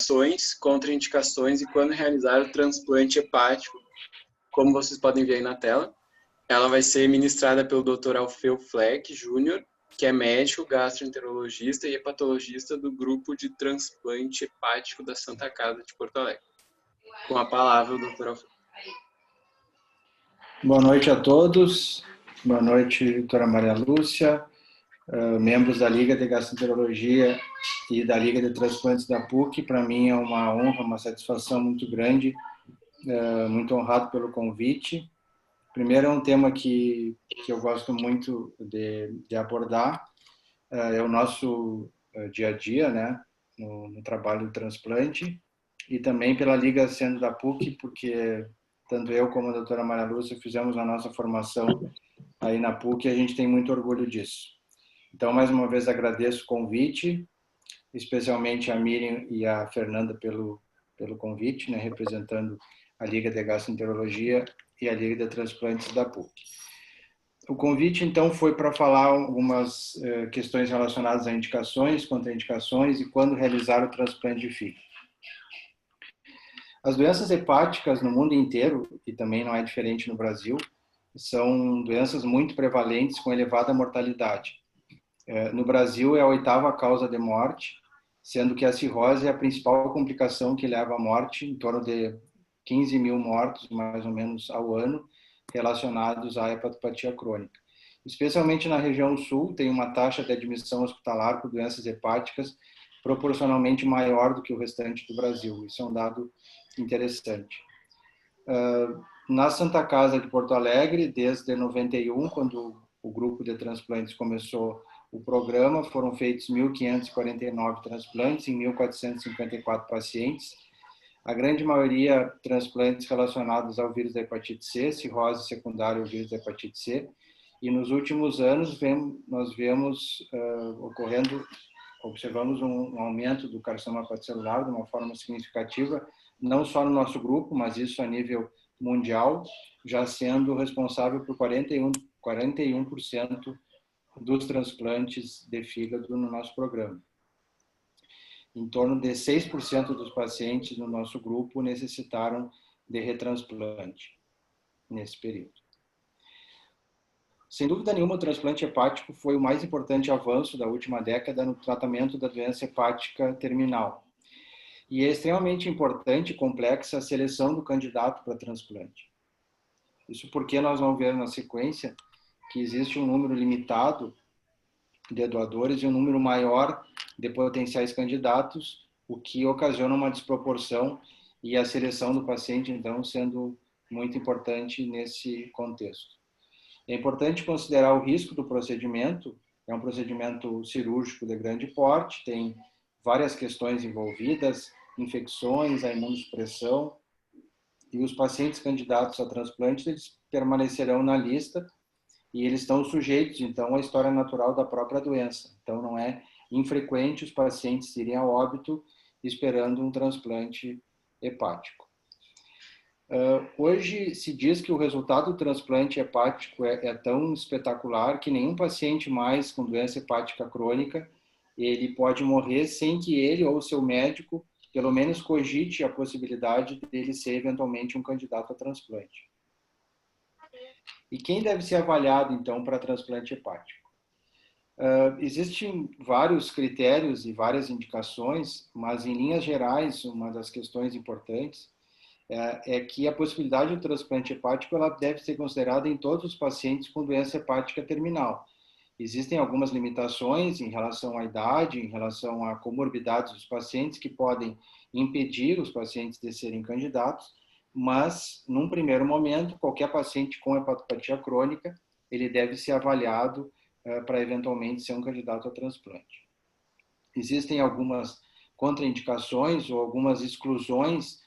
ações, contraindicações e quando realizar o transplante hepático, como vocês podem ver aí na tela. Ela vai ser ministrada pelo Dr. Alfeu Fleck Júnior, que é médico, gastroenterologista e hepatologista do grupo de transplante hepático da Santa Casa de Porto Alegre. Com a palavra, o Dr. Alfeu. Boa noite a todos. Boa noite, doutora Maria Lúcia, membros da Liga de Gastroenterologia e da Liga de Transplantes da PUC. Para mim é uma honra, uma satisfação muito grande, muito honrado pelo convite. Primeiro é um tema que eu gosto muito de abordar, é o nosso dia a dia, né, no trabalho do transplante, e também pela Liga sendo da PUC, porque tanto eu como a doutora Maria Lúcia fizemos a nossa formação aí na PUC e a gente tem muito orgulho disso. Então, mais uma vez, agradeço o convite, especialmente a Miriam e a Fernanda pelo convite, né, representando a Liga de Gastroenterologia e a Liga de Transplantes da PUC. O convite, então, foi para falar algumas questões relacionadas a indicações, contraindicações e quando realizar o transplante de fígado. As doenças hepáticas no mundo inteiro, e também não é diferente no Brasil, são doenças muito prevalentes com elevada mortalidade. No Brasil é a 8ª causa de morte, sendo que a cirrose é a principal complicação que leva à morte, em torno de 15 mil mortos, mais ou menos, ao ano, relacionados à hepatopatia crônica. Especialmente na região sul, tem uma taxa de admissão hospitalar por doenças hepáticas proporcionalmente maior do que o restante do Brasil. Isso é um dado interessante. Na Santa Casa de Porto Alegre, desde 91, quando o grupo de transplantes começou o programa, foram feitos 1.549 transplantes em 1.454 pacientes. A grande maioria transplantes relacionados ao vírus da hepatite C, cirrose secundária ao vírus da hepatite C. E nos últimos anos nós vemos observamos um aumento do carcinoma hepatocelular de uma forma significativa, não só no nosso grupo, mas isso a nível mundial, já sendo responsável por 41% dos transplantes de fígado no nosso programa. Em torno de 6% dos pacientes no nosso grupo necessitaram de retransplante nesse período. Sem dúvida nenhuma, o transplante hepático foi o mais importante avanço da última década no tratamento da doença hepática terminal. E é extremamente importante e complexa a seleção do candidato para transplante. Isso porque nós vamos ver na sequência que existe um número limitado de doadores e um número maior de potenciais candidatos, o que ocasiona uma desproporção e a seleção do paciente, então, sendo muito importante nesse contexto. É importante considerar o risco do procedimento. É um procedimento cirúrgico de grande porte, tem várias questões envolvidas, infecções, a imunossupressão, e os pacientes candidatos a transplante eles permanecerão na lista e eles estão sujeitos, então, à história natural da própria doença. Então, não é infrequente os pacientes irem a óbito esperando um transplante hepático. Hoje se diz que o resultado do transplante hepático é tão espetacular que nenhum paciente mais com doença hepática crônica ele pode morrer sem que ele ou seu médico pelo menos cogite a possibilidade dele ser eventualmente um candidato a transplante. E quem deve ser avaliado então para transplante hepático? Existem vários critérios e várias indicações, mas em linhas gerais uma das questões importantes é que a possibilidade do transplante hepático ela deve ser considerada em todos os pacientes com doença hepática terminal. Existem algumas limitações em relação à idade, em relação a comorbidades dos pacientes que podem impedir os pacientes de serem candidatos, mas, num primeiro momento, qualquer paciente com hepatopatia crônica, ele deve ser avaliado para eventualmente ser um candidato a transplante. Existem algumas contraindicações ou algumas exclusões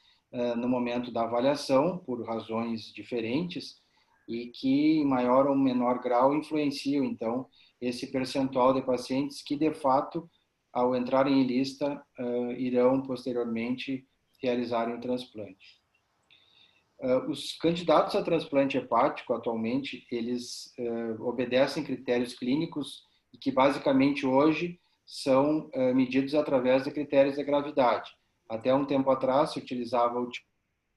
no momento da avaliação, por razões diferentes, e que, em maior ou menor grau, influenciam, então, esse percentual de pacientes que, de fato, ao entrarem em lista, irão, posteriormente, realizarem o transplante. Os candidatos a transplante hepático, atualmente, eles obedecem critérios clínicos que, basicamente, hoje, são medidos através de critérios de gravidade. Até um tempo atrás se utilizava o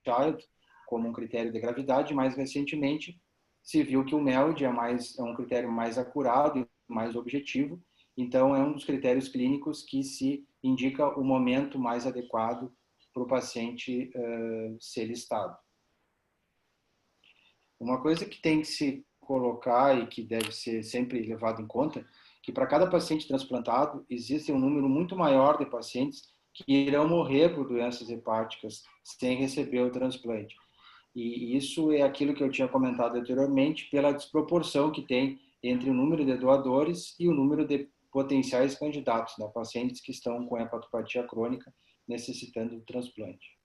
child como um critério de gravidade, mais recentemente se viu que o MELD é um critério mais acurado e mais objetivo, então é um dos critérios clínicos que se indica o momento mais adequado para o paciente ser listado. Uma coisa que tem que se colocar e que deve ser sempre levado em conta, que para cada paciente transplantado existe um número muito maior de pacientes que irão morrer por doenças hepáticas sem receber o transplante. E isso é aquilo que eu tinha comentado anteriormente, pela desproporção que tem entre o número de doadores e o número de potenciais candidatos, né, pacientes que estão com hepatopatia crônica necessitando de transplante.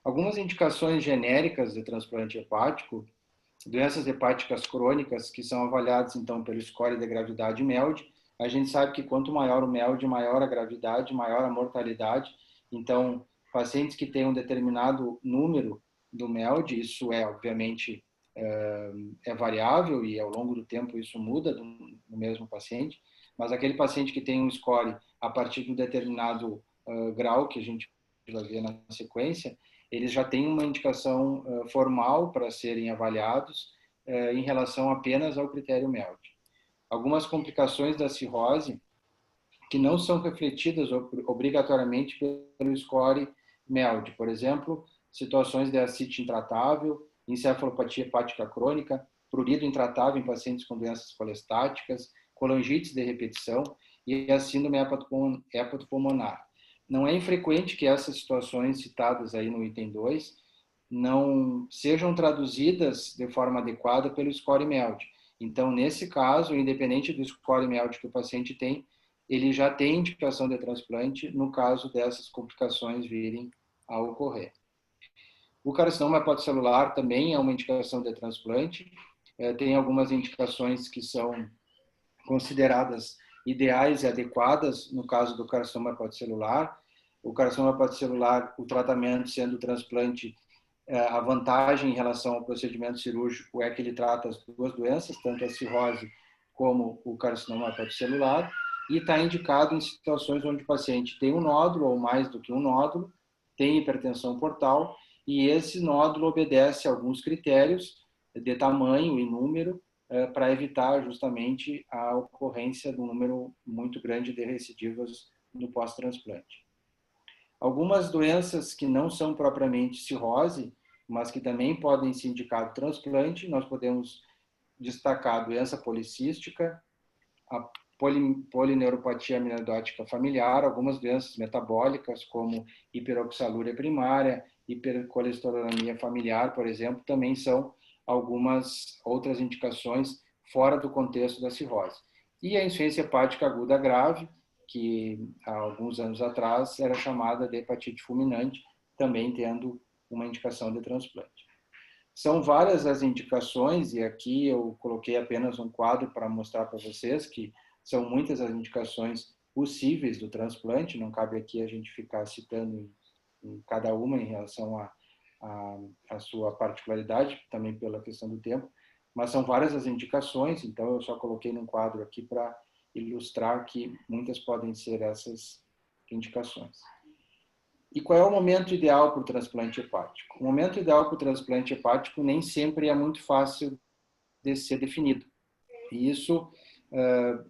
Algumas indicações genéricas de transplante hepático, doenças hepáticas crônicas que são avaliadas então pelo score de gravidade MELD. A gente sabe que quanto maior o MELD, maior a gravidade, maior a mortalidade. Então, pacientes que têm um determinado número do MELD, isso é obviamente é variável e ao longo do tempo isso muda no mesmo paciente, mas aquele paciente que tem um score a partir de um determinado grau que a gente vai ver na sequência, eles já têm uma indicação formal para serem avaliados em relação apenas ao critério MELD. Algumas complicações da cirrose que não são refletidas obrigatoriamente pelo score MELD, por exemplo, situações de ascite intratável, encefalopatia hepática crônica, prurido intratável em pacientes com doenças colestáticas, colangites de repetição e a síndrome hepatopulmonar. Não é infrequente que essas situações citadas aí no item 2 não sejam traduzidas de forma adequada pelo score MELD. Então, nesse caso, independente do score MELD que o paciente tem, ele já tem indicação de transplante no caso dessas complicações virem a ocorrer. O carcinoma hepatocelular também é uma indicação de transplante. Tem algumas indicações que são consideradas ideais e adequadas no caso do carcinoma hepatocelular. O carcinoma hepatocelular, o tratamento sendo o transplante, a vantagem em relação ao procedimento cirúrgico é que ele trata as duas doenças, tanto a cirrose como o carcinoma hepatocelular, e está indicado em situações onde o paciente tem um nódulo ou mais do que um nódulo, tem hipertensão portal, e esse nódulo obedece a alguns critérios de tamanho e número para evitar justamente a ocorrência de um número muito grande de recidivas no pós-transplante. Algumas doenças que não são propriamente cirrose, mas que também podem se indicar transplante, nós podemos destacar a doença policística, a polineuropatia amiloidótica familiar, algumas doenças metabólicas, como hiperoxalúria primária, hipercolesterolemia familiar, por exemplo, também são algumas outras indicações fora do contexto da cirrose. E a insuficiência hepática aguda grave, que há alguns anos atrás era chamada de hepatite fulminante, também tendo uma indicação de transplante. São várias as indicações, e aqui eu coloquei apenas um quadro para mostrar para vocês que são muitas as indicações possíveis do transplante, não cabe aqui a gente ficar citando em cada uma em relação à sua particularidade, também pela questão do tempo, mas são várias as indicações, então eu só coloquei num quadro aqui para ilustrar que muitas podem ser essas indicações. E qual é o momento ideal para o transplante hepático? O momento ideal para o transplante hepático nem sempre é muito fácil de ser definido. E isso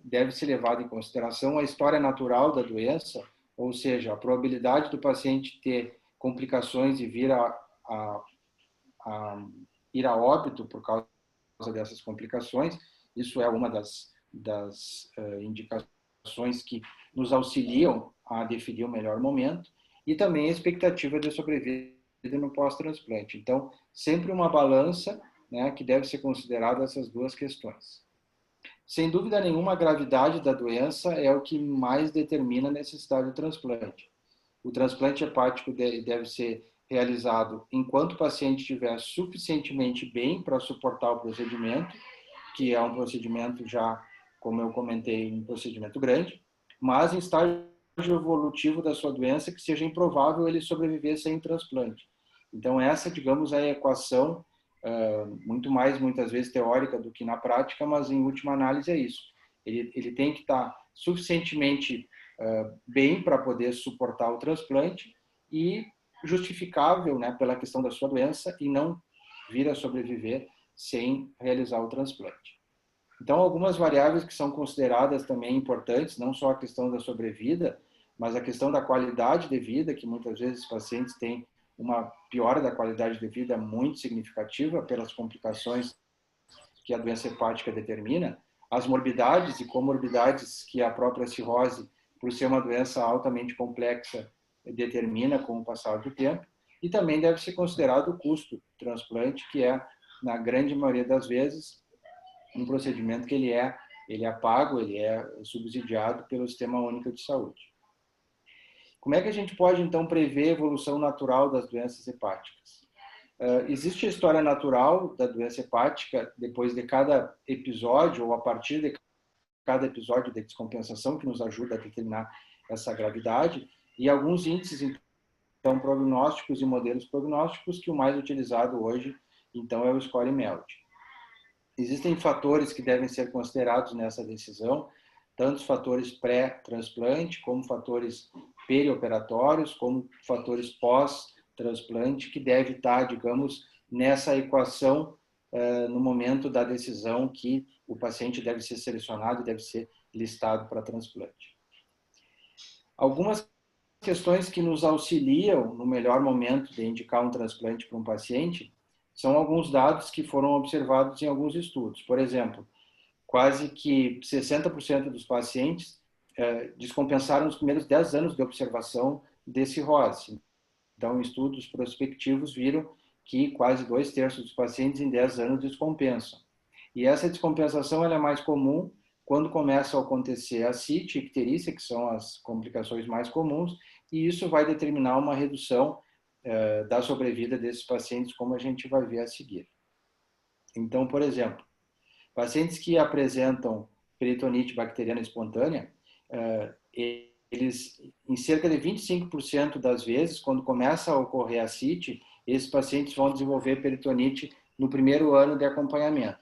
deve ser levado em consideração a história natural da doença, ou seja, a probabilidade do paciente ter complicações e vir a ir a óbito por causa dessas complicações. Isso é uma das indicações que nos auxiliam a definir o melhor momento, e também a expectativa de sobrevida no pós-transplante. Então, sempre uma balança, né, que deve ser considerada essas duas questões. Sem dúvida nenhuma, a gravidade da doença é o que mais determina a necessidade do transplante. O transplante hepático deve ser realizado enquanto o paciente estiver suficientemente bem para suportar o procedimento, que é um procedimento já, como eu comentei, um procedimento grande, mas em estágio evolutivo da sua doença que seja improvável ele sobreviver sem transplante. Então essa, digamos, é a equação muito mais, muitas vezes, teórica do que na prática, mas em última análise é isso. Ele tem que estar suficientemente bem para poder suportar o transplante e justificável, né, pela questão da sua doença e não vir a sobreviver sem realizar o transplante. Então, algumas variáveis que são consideradas também importantes, não só a questão da sobrevida, mas a questão da qualidade de vida, que muitas vezes os pacientes têm uma piora da qualidade de vida muito significativa pelas complicações que a doença hepática determina, as morbidades e comorbidades que a própria cirrose, por ser uma doença altamente complexa, determina com o passar do tempo, e também deve ser considerado o custo do transplante, que é, na grande maioria das vezes, um procedimento que ele é pago, ele é subsidiado pelo Sistema Único de Saúde. Como é que a gente pode, então, prever a evolução natural das doenças hepáticas? Existe a história natural da doença hepática depois de cada episódio ou a partir de cada episódio de descompensação que nos ajuda a determinar essa gravidade e alguns índices, então, prognósticos e modelos prognósticos que o mais utilizado hoje, então, é o Score-Meld. Existem fatores que devem ser considerados nessa decisão, tanto fatores pré-transplante, como fatores perioperatórios, como fatores pós-transplante, que deve estar, digamos, nessa equação no momento da decisão que o paciente deve ser selecionado e deve ser listado para transplante. Algumas questões que nos auxiliam no melhor momento de indicar um transplante para um paciente são alguns dados que foram observados em alguns estudos. Por exemplo, quase que 60% dos pacientes descompensaram nos primeiros 10 anos de observação de cirrose. Então, estudos prospectivos viram que quase 2/3 dos pacientes em 10 anos descompensam. E essa descompensação ela é mais comum quando começa a acontecer a ascite e icterícia, que são as complicações mais comuns, e isso vai determinar uma redução da sobrevida desses pacientes, como a gente vai ver a seguir. Então, por exemplo, pacientes que apresentam peritonite bacteriana espontânea, eles, em cerca de 25% das vezes, quando começa a ocorrer a ascite, esses pacientes vão desenvolver peritonite no primeiro ano de acompanhamento.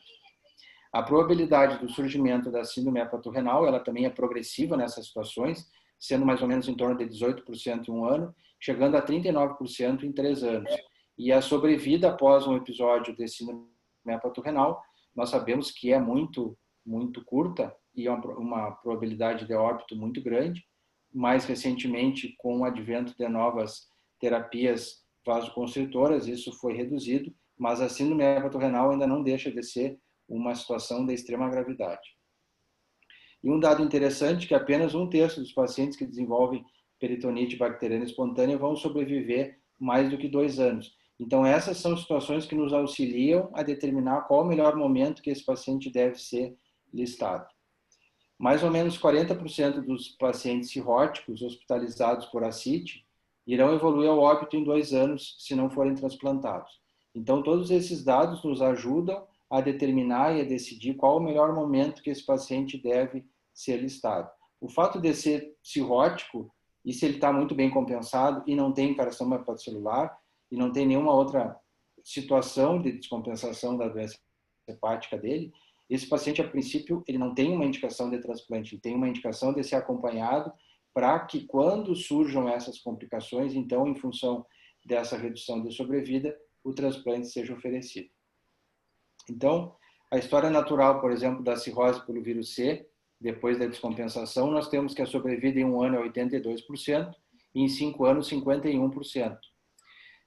A probabilidade do surgimento da síndrome hepatorrenal, ela também é progressiva nessas situações, sendo mais ou menos em torno de 18% em um ano, chegando a 39% em 3 anos. E a sobrevida após um episódio de síndrome hepatorrenal, nós sabemos que é muito curta e uma probabilidade de óbito muito grande. Mais recentemente, com o advento de novas terapias vasoconstritoras, isso foi reduzido, mas a síndrome hepatorrenal ainda não deixa de ser uma situação de extrema gravidade. E um dado interessante é que apenas 1/3 dos pacientes que desenvolvem peritonite bacteriana espontânea vão sobreviver mais do que 2 anos. Então, essas são situações que nos auxiliam a determinar qual o melhor momento que esse paciente deve ser listado. Mais ou menos 40% dos pacientes cirróticos hospitalizados por ascite irão evoluir ao óbito em 2 anos se não forem transplantados. Então, todos esses dados nos ajudam a determinar e a decidir qual o melhor momento que esse paciente deve ser listado. O fato de ser cirrótico, e se ele está muito bem compensado e não tem carcinoma hepatocelular, e não tem nenhuma outra situação de descompensação da doença hepática dele, esse paciente, a princípio, ele não tem uma indicação de transplante, ele tem uma indicação de ser acompanhado para que, quando surjam essas complicações, então, em função dessa redução de sobrevida, o transplante seja oferecido. Então, a história natural, por exemplo, da cirrose pelo vírus C, depois da descompensação, nós temos que a sobrevida em 1 ano é 82% e em 5 anos, 51%.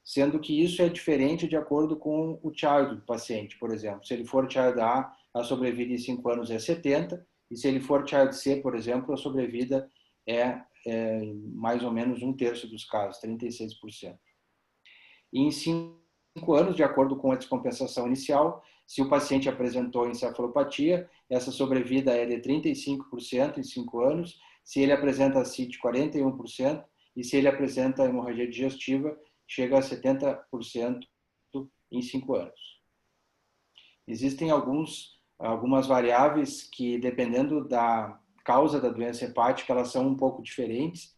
Sendo que isso é diferente de acordo com o child do paciente, por exemplo. Se ele for child A, a sobrevida em 5 anos é 70%, e se ele for child C, por exemplo, a sobrevida é mais ou menos 1/3 dos casos, 36%. E em 5 anos, de acordo com a descompensação inicial, se o paciente apresentou encefalopatia, essa sobrevida é de 35% em 5 anos, se ele apresenta ascite, 41%, e se ele apresenta hemorragia digestiva, chega a 70% em 5 anos. Existem algumas variáveis que, dependendo da causa da doença hepática, elas são um pouco diferentes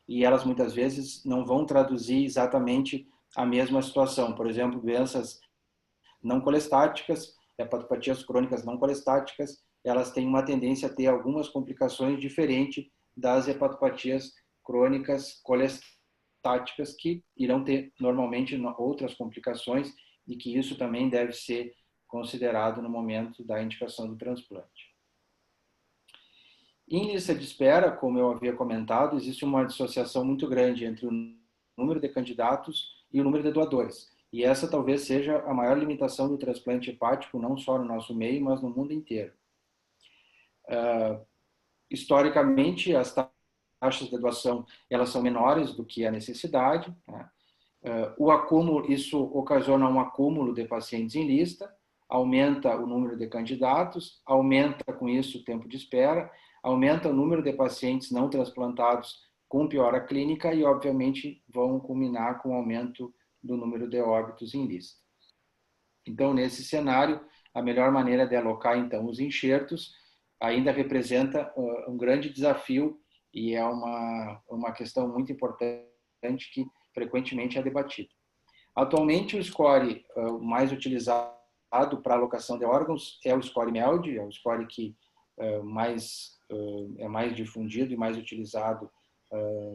e elas muitas vezes não vão traduzir exatamente a mesma situação. Por exemplo, doenças não colestáticas, hepatopatias crônicas não colestáticas, elas têm uma tendência a ter algumas complicações diferentes das hepatopatias crônicas colestáticas, que irão ter normalmente outras complicações e que isso também deve ser considerado no momento da indicação do transplante. Em lista de espera, como eu havia comentado, existe uma dissociação muito grande entre o número de candidatos e o número de doadores. E essa talvez seja a maior limitação do transplante hepático, não só no nosso meio, mas no mundo inteiro. Historicamente, as taxas de doação elas são menores do que a necessidade. Né? O acúmulo, isso ocasiona um acúmulo de pacientes em lista, aumenta o número de candidatos, aumenta com isso o tempo de espera, aumenta o número de pacientes não transplantados com piora clínica e, obviamente, vão culminar com o aumento do número de óbitos em lista. Então, nesse cenário, a melhor maneira de alocar, então, os enxertos ainda representa um grande desafio e é uma questão muito importante que frequentemente é debatida. Atualmente, o score mais utilizado para alocação de órgãos é o score MELD, é o score que é mais difundido e mais utilizado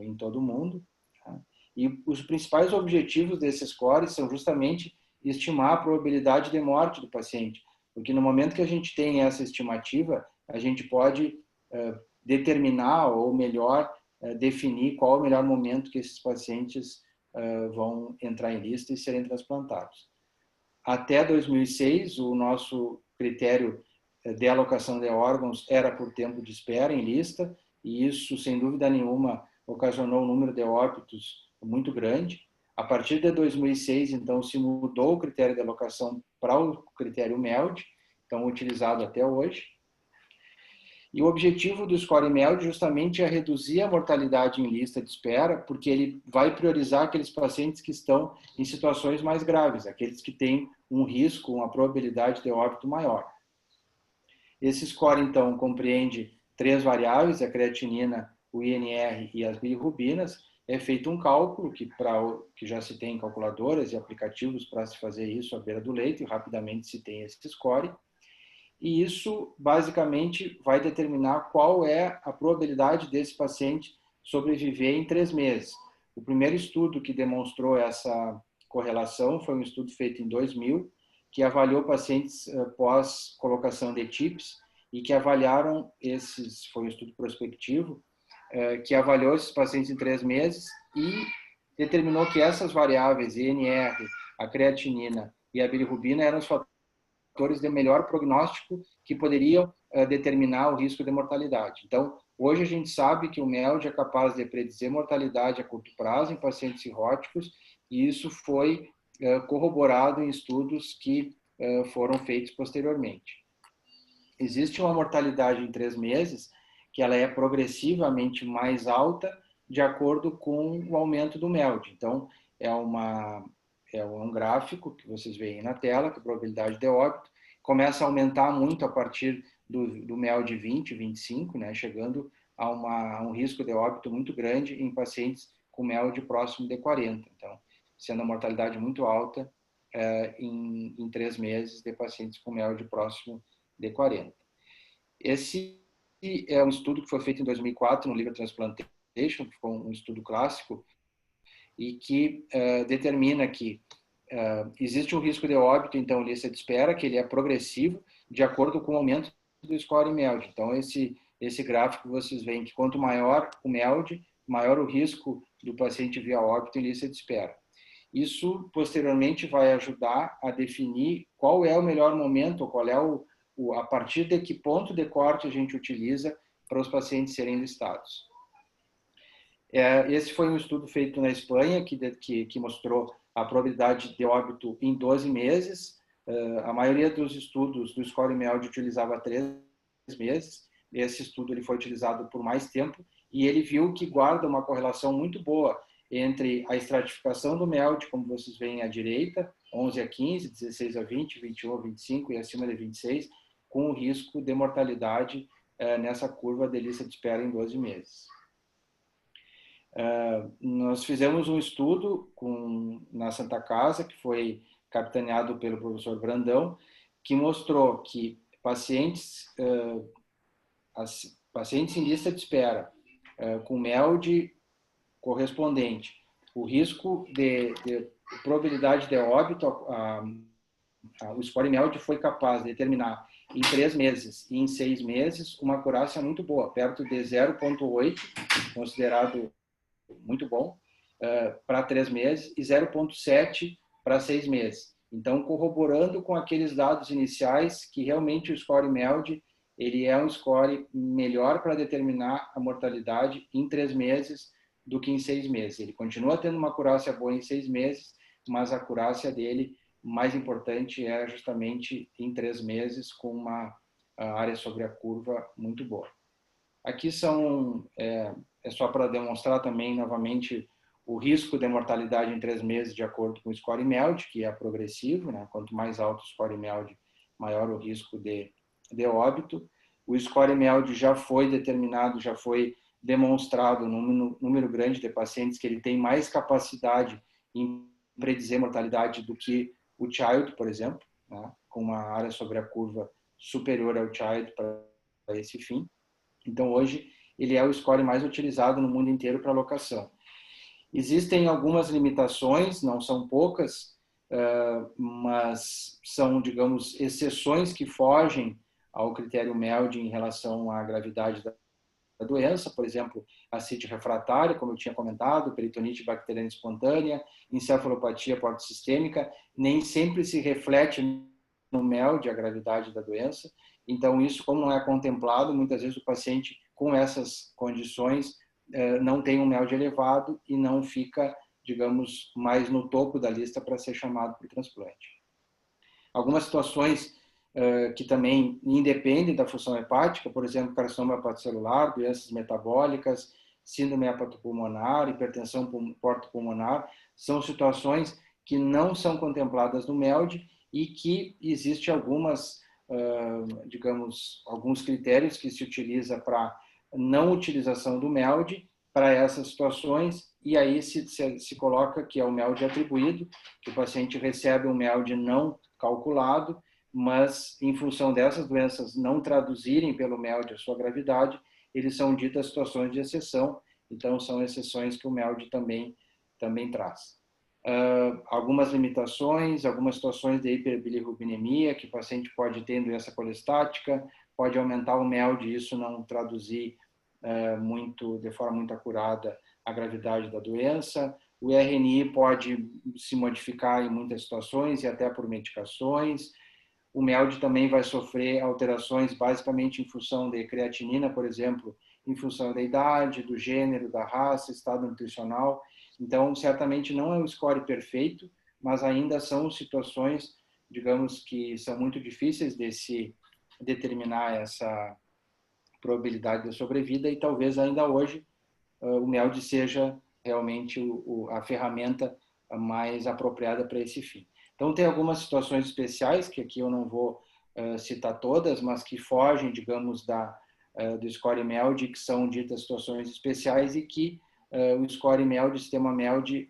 em todo o mundo. Tá? E os principais objetivos desse score são justamente estimar a probabilidade de morte do paciente, porque no momento que a gente tem essa estimativa, a gente pode determinar, ou melhor, definir qual é o melhor momento que esses pacientes vão entrar em lista e serem transplantados. Até 2006, o nosso critério de alocação de órgãos era por tempo de espera em lista, e isso, sem dúvida nenhuma, ocasionou um número de óbitos muito grande. A partir de 2006, então, se mudou o critério de alocação para o critério MELD, então utilizado até hoje. E o objetivo do score MELD justamente é reduzir a mortalidade em lista de espera, porque ele vai priorizar aqueles pacientes que estão em situações mais graves, aqueles que têm um risco, uma probabilidade de óbito maior. Esse score, então, compreende 3 variáveis, a creatinina, o INR e as bilirrubinas. É feito um cálculo que já se tem em calculadoras e aplicativos para se fazer isso à beira do leito, e rapidamente se tem esse score. E isso, basicamente, vai determinar qual é a probabilidade desse paciente sobreviver em 3 meses. O primeiro estudo que demonstrou essa correlação foi um estudo feito em 2000, que avaliou pacientes pós colocação de TIPS e que avaliaram foi um estudo prospectivo, que avaliou esses pacientes em 3 meses e determinou que essas variáveis, INR, a creatinina e a bilirrubina, eram os fatores de melhor prognóstico que poderiam determinar o risco de mortalidade. Então, hoje a gente sabe que o MELD é capaz de predizer mortalidade a curto prazo em pacientes cirróticos, e isso foi corroborado em estudos que foram feitos posteriormente. Existe uma mortalidade em 3 meses que ela é progressivamente mais alta de acordo com o aumento do MELD. Então, é um gráfico que vocês veem na tela, que a probabilidade de óbito começa a aumentar muito a partir do MELD 20, 25, né, chegando a um risco de óbito muito grande em pacientes com MELD próximo de 40. Então, sendo a mortalidade muito alta em 3 meses de pacientes com MELD próximo de 40. Esse é um estudo que foi feito em 2004 no Liver Transplantation, que foi um estudo clássico, e que determina que existe um risco de óbito, então, lista de espera, que ele é progressivo de acordo com o aumento do score MELD. Então, esse gráfico vocês veem que quanto maior o MELD, maior o risco do paciente vir a óbito em lista de espera. Isso, posteriormente, vai ajudar a definir qual é o melhor momento, ou qual é a partir de que ponto de corte a gente utiliza para os pacientes serem listados. Esse foi um estudo feito na Espanha, que mostrou a probabilidade de óbito em 12 meses. A maioria dos estudos do score MELD utilizava 3 meses. Esse estudo ele foi utilizado por mais tempo e ele viu que guarda uma correlação muito boa entre a estratificação do MELD, como vocês veem à direita, 11 a 15, 16 a 20, 21 a 25 e acima de 26, com o risco de mortalidade nessa curva de lista de espera em 12 meses. Nós fizemos um estudo na Santa Casa, que foi capitaneado pelo professor Brandão, que mostrou que pacientes em lista de espera com MELD correspondente. O risco de probabilidade de óbito, o score MELD foi capaz de determinar em 3 meses e em 6 meses uma acurácia muito boa, perto de 0,8, considerado muito bom, para 3 meses, e 0,7 para 6 meses. Então, corroborando com aqueles dados iniciais, que realmente o score MELD ele é um score melhor para determinar a mortalidade em 3 meses do que em 6 meses. Ele continua tendo uma acurácia boa em 6 meses, mas a acurácia dele, mais importante, é justamente em 3 meses, com uma área sobre a curva muito boa. Aqui é só para demonstrar também, novamente, o risco de mortalidade em 3 meses de acordo com o score MELD, que é progressivo, né? Quanto mais alto o score MELD, maior o risco de óbito. O score MELD já foi determinado, já foi demonstrado num número grande de pacientes que ele tem mais capacidade em predizer mortalidade do que o Child, por exemplo, né? Com uma área sobre a curva superior ao Child para esse fim. Então, hoje, ele é o score mais utilizado no mundo inteiro para alocação. Existem algumas limitações, não são poucas, mas são, digamos, exceções que fogem ao critério MELD em relação à gravidade da doença, por exemplo, ascite refratária, como eu tinha comentado, peritonite bacteriana espontânea, encefalopatia portosistêmica, nem sempre se reflete no MELD a gravidade da doença. Então, isso, como não é contemplado, muitas vezes o paciente com essas condições não tem um MELD elevado e não fica, digamos, mais no topo da lista para ser chamado para o transplante. Algumas situações que também independem da função hepática, por exemplo, carcinoma hepatocelular, doenças metabólicas, síndrome hepatopulmonar, hipertensão portopulmonar, são situações que não são contempladas no MELD e que existe algumas, digamos, alguns critérios que se utiliza para não utilização do MELD para essas situações, e aí se coloca que é o MELD atribuído, que o paciente recebe um MELD não calculado, mas em função dessas doenças não traduzirem pelo MELD a sua gravidade, eles são ditas situações de exceção, então são exceções que o MELD também traz. Algumas limitações, algumas situações de hiperbilirrubinemia, que o paciente pode ter em doença colestática, pode aumentar o MELD e isso não traduzir de forma muito acurada a gravidade da doença. O RNI pode se modificar em muitas situações e até por medicações. O MELD também vai sofrer alterações basicamente em função de creatinina, por exemplo, em função da idade, do gênero, da raça, estado nutricional. Então, certamente não é um score perfeito, mas ainda são situações, digamos, que são muito difíceis de se determinar essa probabilidade de sobrevida e talvez ainda hoje o MELD seja realmente a ferramenta mais apropriada para esse fim. Então, tem algumas situações especiais, que aqui eu não vou citar todas, mas que fogem, digamos, do score MELD, que são ditas situações especiais e que o score MELD, o sistema MELD,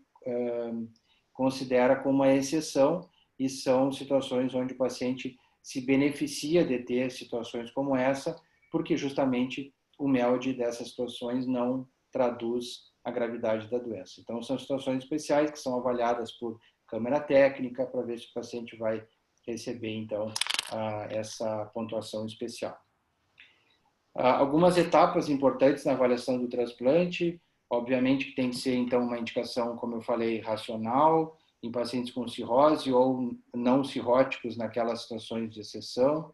considera como uma exceção e são situações onde o paciente se beneficia de ter situações como essa, porque justamente o MELD dessas situações não traduz a gravidade da doença. Então, são situações especiais que são avaliadas por câmera técnica para ver se o paciente vai receber, então, essa pontuação especial. Algumas etapas importantes na avaliação do transplante, obviamente que tem que ser, então, uma indicação, como eu falei, racional, em pacientes com cirrose ou não cirróticos naquelas situações de exceção.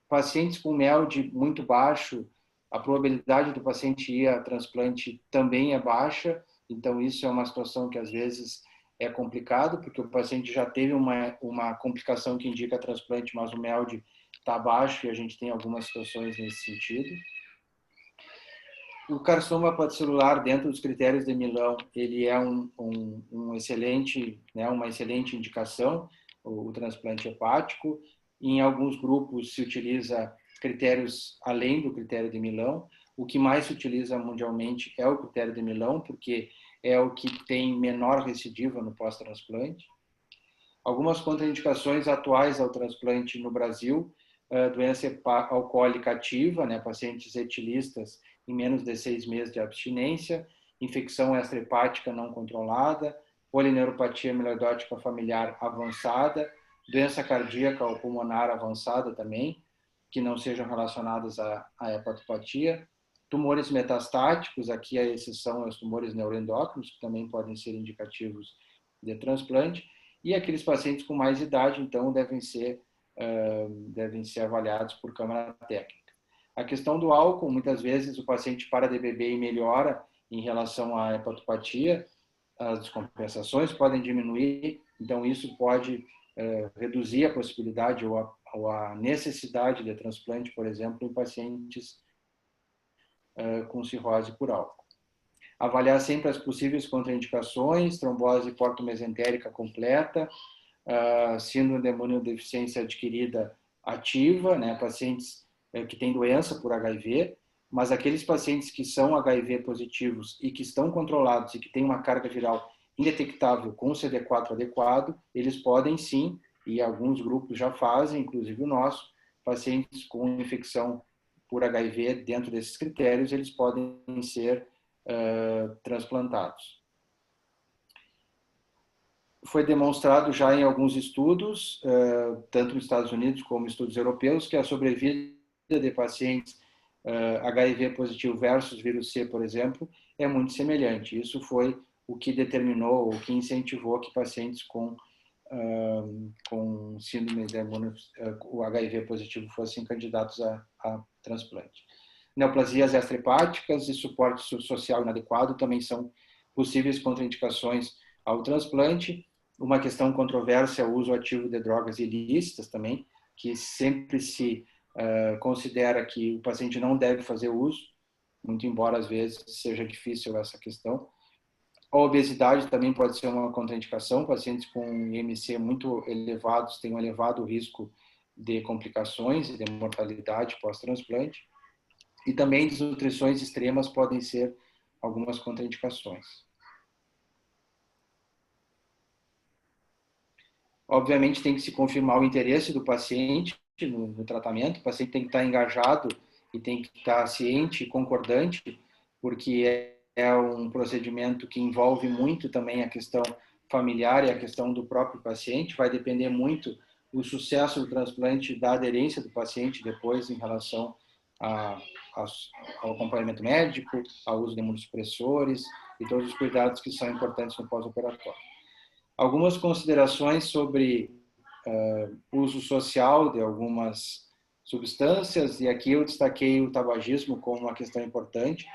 Pacientes com MELD muito baixo, a probabilidade do paciente ir a transplante também é baixa, então isso é uma situação que às vezes é complicado, porque o paciente já teve uma complicação que indica transplante, mas o MELD está baixo e a gente tem algumas situações nesse sentido. O carcinoma hepatocelular, dentro dos critérios de Milão, ele é uma excelente indicação, o transplante hepático. Em alguns grupos se utiliza critérios além do critério de Milão. O que mais se utiliza mundialmente é o critério de Milão, porque é o que tem menor recidiva no pós-transplante. Algumas contraindicações atuais ao transplante no Brasil, doença alcoólica ativa, né, pacientes etilistas em menos de 6 meses de abstinência, infecção extrahepática não controlada, polineuropatia amiloidótica familiar avançada, doença cardíaca ou pulmonar avançada também, que não sejam relacionadas à hepatopatia, tumores metastáticos, aqui a exceção é os tumores neuroendócrinos, que também podem ser indicativos de transplante, e aqueles pacientes com mais idade, então, devem ser avaliados por câmara técnica. A questão do álcool, muitas vezes o paciente para de beber e melhora em relação à hepatopatia, as descompensações podem diminuir, então isso pode reduzir a possibilidade ou a necessidade de transplante, por exemplo, em pacientes com cirrose por álcool. Avaliar sempre as possíveis contraindicações, trombose porto-mesentérica completa, síndrome de imunodeficiência adquirida ativa, né, pacientes que têm doença por HIV, mas aqueles pacientes que são HIV positivos e que estão controlados e que têm uma carga viral indetectável com CD4 adequado, eles podem sim, e alguns grupos já fazem, inclusive o nosso, pacientes com infecção por HIV dentro desses critérios, eles podem ser transplantados. Foi demonstrado já em alguns estudos, tanto nos Estados Unidos como estudos europeus, que a sobrevida de pacientes HIV positivo versus vírus C, por exemplo, é muito semelhante. Isso foi o que determinou, o que incentivou que pacientes com síndrome de o HIV positivo fossem candidatos a transplante. Neoplasias extrahepáticas e suporte social inadequado também são possíveis contraindicações ao transplante. Uma questão controversa é o uso ativo de drogas ilícitas também, que sempre se considera que o paciente não deve fazer uso, muito embora às vezes seja difícil essa questão. A obesidade também pode ser uma contraindicação. Pacientes com IMC muito elevados têm um elevado risco de complicações e de mortalidade pós-transplante. E também desnutrições extremas podem ser algumas contraindicações. Obviamente tem que se confirmar o interesse do paciente no tratamento, o paciente tem que estar engajado e tem que estar ciente e concordante, porque é um procedimento que envolve muito também a questão familiar e a questão do próprio paciente, vai depender muito o sucesso do transplante da aderência do paciente depois em relação ao acompanhamento médico, ao uso de imunossupressores e todos os cuidados que são importantes no pós-operatório. Algumas considerações sobre uso social de algumas substâncias, e aqui eu destaquei o tabagismo como uma questão importante.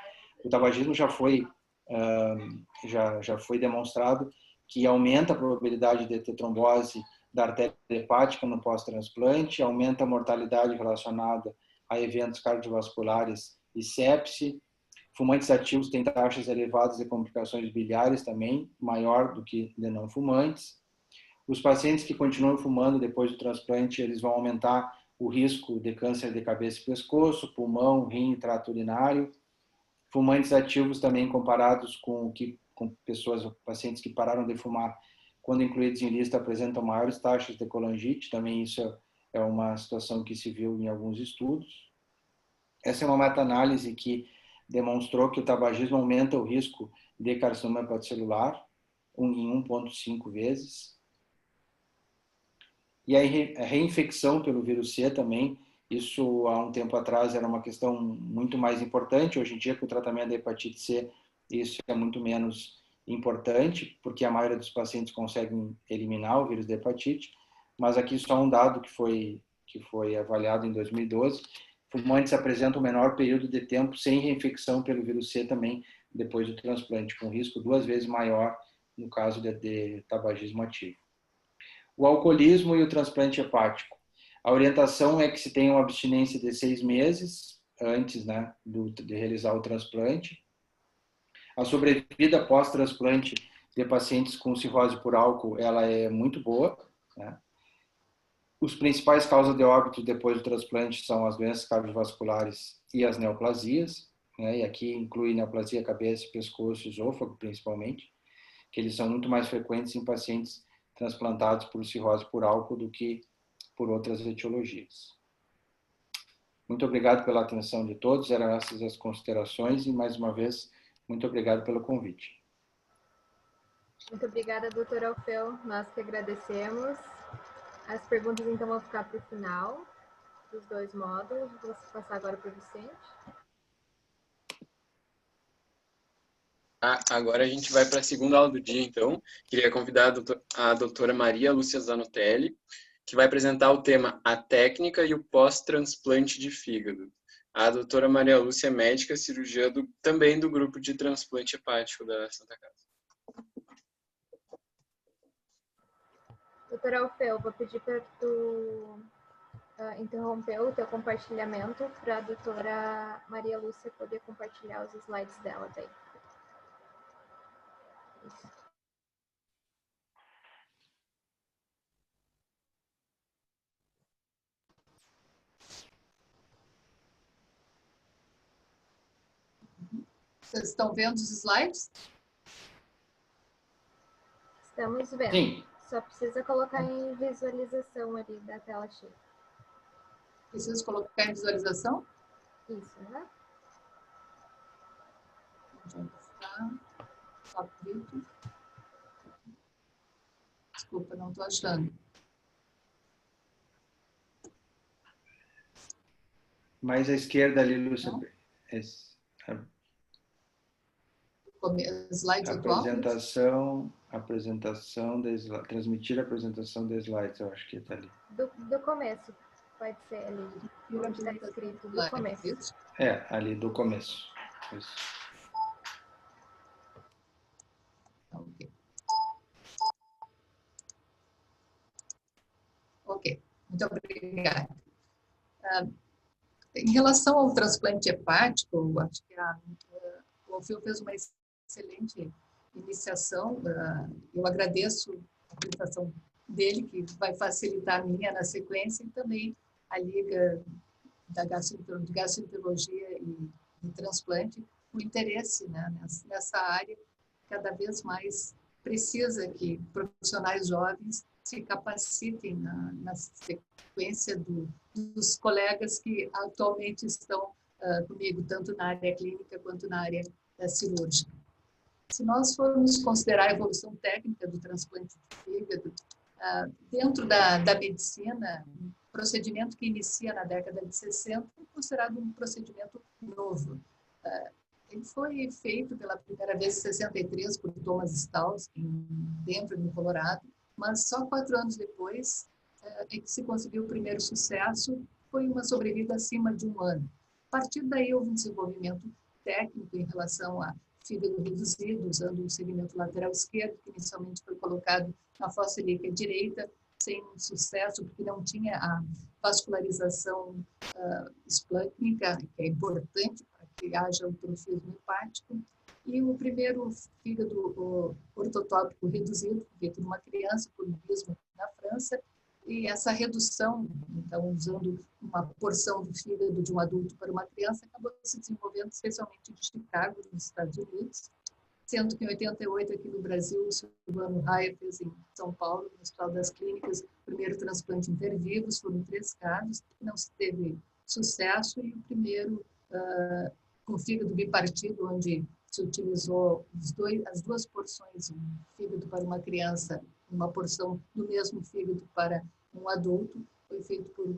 O tabagismo já foi demonstrado que aumenta a probabilidade de ter trombose da artéria hepática no pós-transplante, aumenta a mortalidade relacionada a eventos cardiovasculares e sepse. Fumantes ativos têm taxas elevadas de complicações biliares também, maior do que de não fumantes. Os pacientes que continuam fumando depois do transplante, eles vão aumentar o risco de câncer de cabeça e pescoço, pulmão, rim e trato urinário. Fumantes ativos também comparados com pacientes que pararam de fumar, quando incluídos em lista, apresentam maiores taxas de colangite. Também isso é uma situação que se viu em alguns estudos. Essa é uma meta-análise que demonstrou que o tabagismo aumenta o risco de carcinoma hepatocelular em 1,5 vezes. E a reinfecção pelo vírus C também, isso há um tempo atrás era uma questão muito mais importante. Hoje em dia, com o tratamento da hepatite C, isso é muito menos importante, porque a maioria dos pacientes conseguem eliminar o vírus da hepatite. Mas aqui só um dado que foi avaliado em 2012. Fumantes apresentam o menor período de tempo sem reinfecção pelo vírus C também depois do transplante, com risco 2 vezes maior no caso de tabagismo ativo. O alcoolismo e o transplante hepático. A orientação é que se tenha uma abstinência de 6 meses antes, né, de realizar o transplante. A sobrevida pós-transplante de pacientes com cirrose por álcool, ela é muito boa, né? Os principais causas de óbito depois do transplante são as doenças cardiovasculares e as neoplasias, né? E aqui inclui neoplasia cabeça, pescoço e esôfago, principalmente, que eles são muito mais frequentes em pacientes transplantados por cirrose por álcool do que por outras etiologias. Muito obrigado pela atenção de todos, eram essas as considerações e, mais uma vez, muito obrigado pelo convite. Muito obrigada, doutora Alfeu, nós que agradecemos. As perguntas, então, vão ficar para o final dos 2 módulos. Vou passar agora para o Vicente. Agora a gente vai para a segunda aula do dia, então. Queria convidar a doutora Maria Lúcia Zanotelli, que vai apresentar o tema A Técnica e o Pós-Transplante de Fígado. A doutora Maria Lúcia é médica cirurgiã também do grupo de transplante hepático da Santa Casa. Doutora Alfeu, vou pedir para tu interromper o teu compartilhamento para a doutora Maria Lúcia poder compartilhar os slides dela daí. Isso. Vocês estão vendo os slides? Estamos vendo. Sim. Só precisa colocar em visualização ali da tela cheia. Preciso colocar em visualização? Isso, né? Onde está? Favorito. Desculpa, não estou achando. Mais à esquerda ali, Lúcia. Slide atual? Transmitir a apresentação de slides, eu acho que está ali. Do começo, pode ser ali, onde está escrito, do começo. Ali do começo. Isso. Ok, muito obrigada. Em relação ao transplante hepático, acho que o Alfeu fez uma excelente iniciação. Eu agradeço a apresentação dele, que vai facilitar a minha na sequência, e também a Liga de Gastroenterologia e Transplante, o interesse, né, nessa área cada vez mais precisa que profissionais jovens se capacitem na sequência dos colegas que atualmente estão comigo, tanto na área clínica quanto na área cirúrgica. Se nós formos considerar a evolução técnica do transplante de fígado, dentro da medicina, um procedimento que inicia na década de 60 é considerado um procedimento novo. Ele foi feito pela primeira vez em 63 por Thomas Staus, em Denver, no Colorado, mas só 4 anos depois é que se conseguiu o primeiro sucesso, foi uma sobrevida acima de 1 ano. A partir daí houve um desenvolvimento técnico em relação a fígado reduzido, usando um segmento lateral esquerdo, que inicialmente foi colocado na fossa ilíaca direita, sem sucesso, porque não tinha a vascularização esplâncnica, que é importante para que haja o trofismo hepático. E o primeiro fígado ortotópico reduzido, feito numa criança, por Bismarck, na França, e essa redução, então, usando uma porção do fígado de um adulto para uma criança, acabou se desenvolvendo especialmente em Chicago, nos Estados Unidos, sendo que em 88, aqui no Brasil, o Silvano Raia fez em São Paulo, no Hospital das Clínicas, o primeiro transplante intervivos, foram 3 casos, não se teve sucesso, e o primeiro com fígado bipartido, onde se utilizou as 2 porções, um fígado para uma criança, uma porção do mesmo fígado para um adulto, foi feito por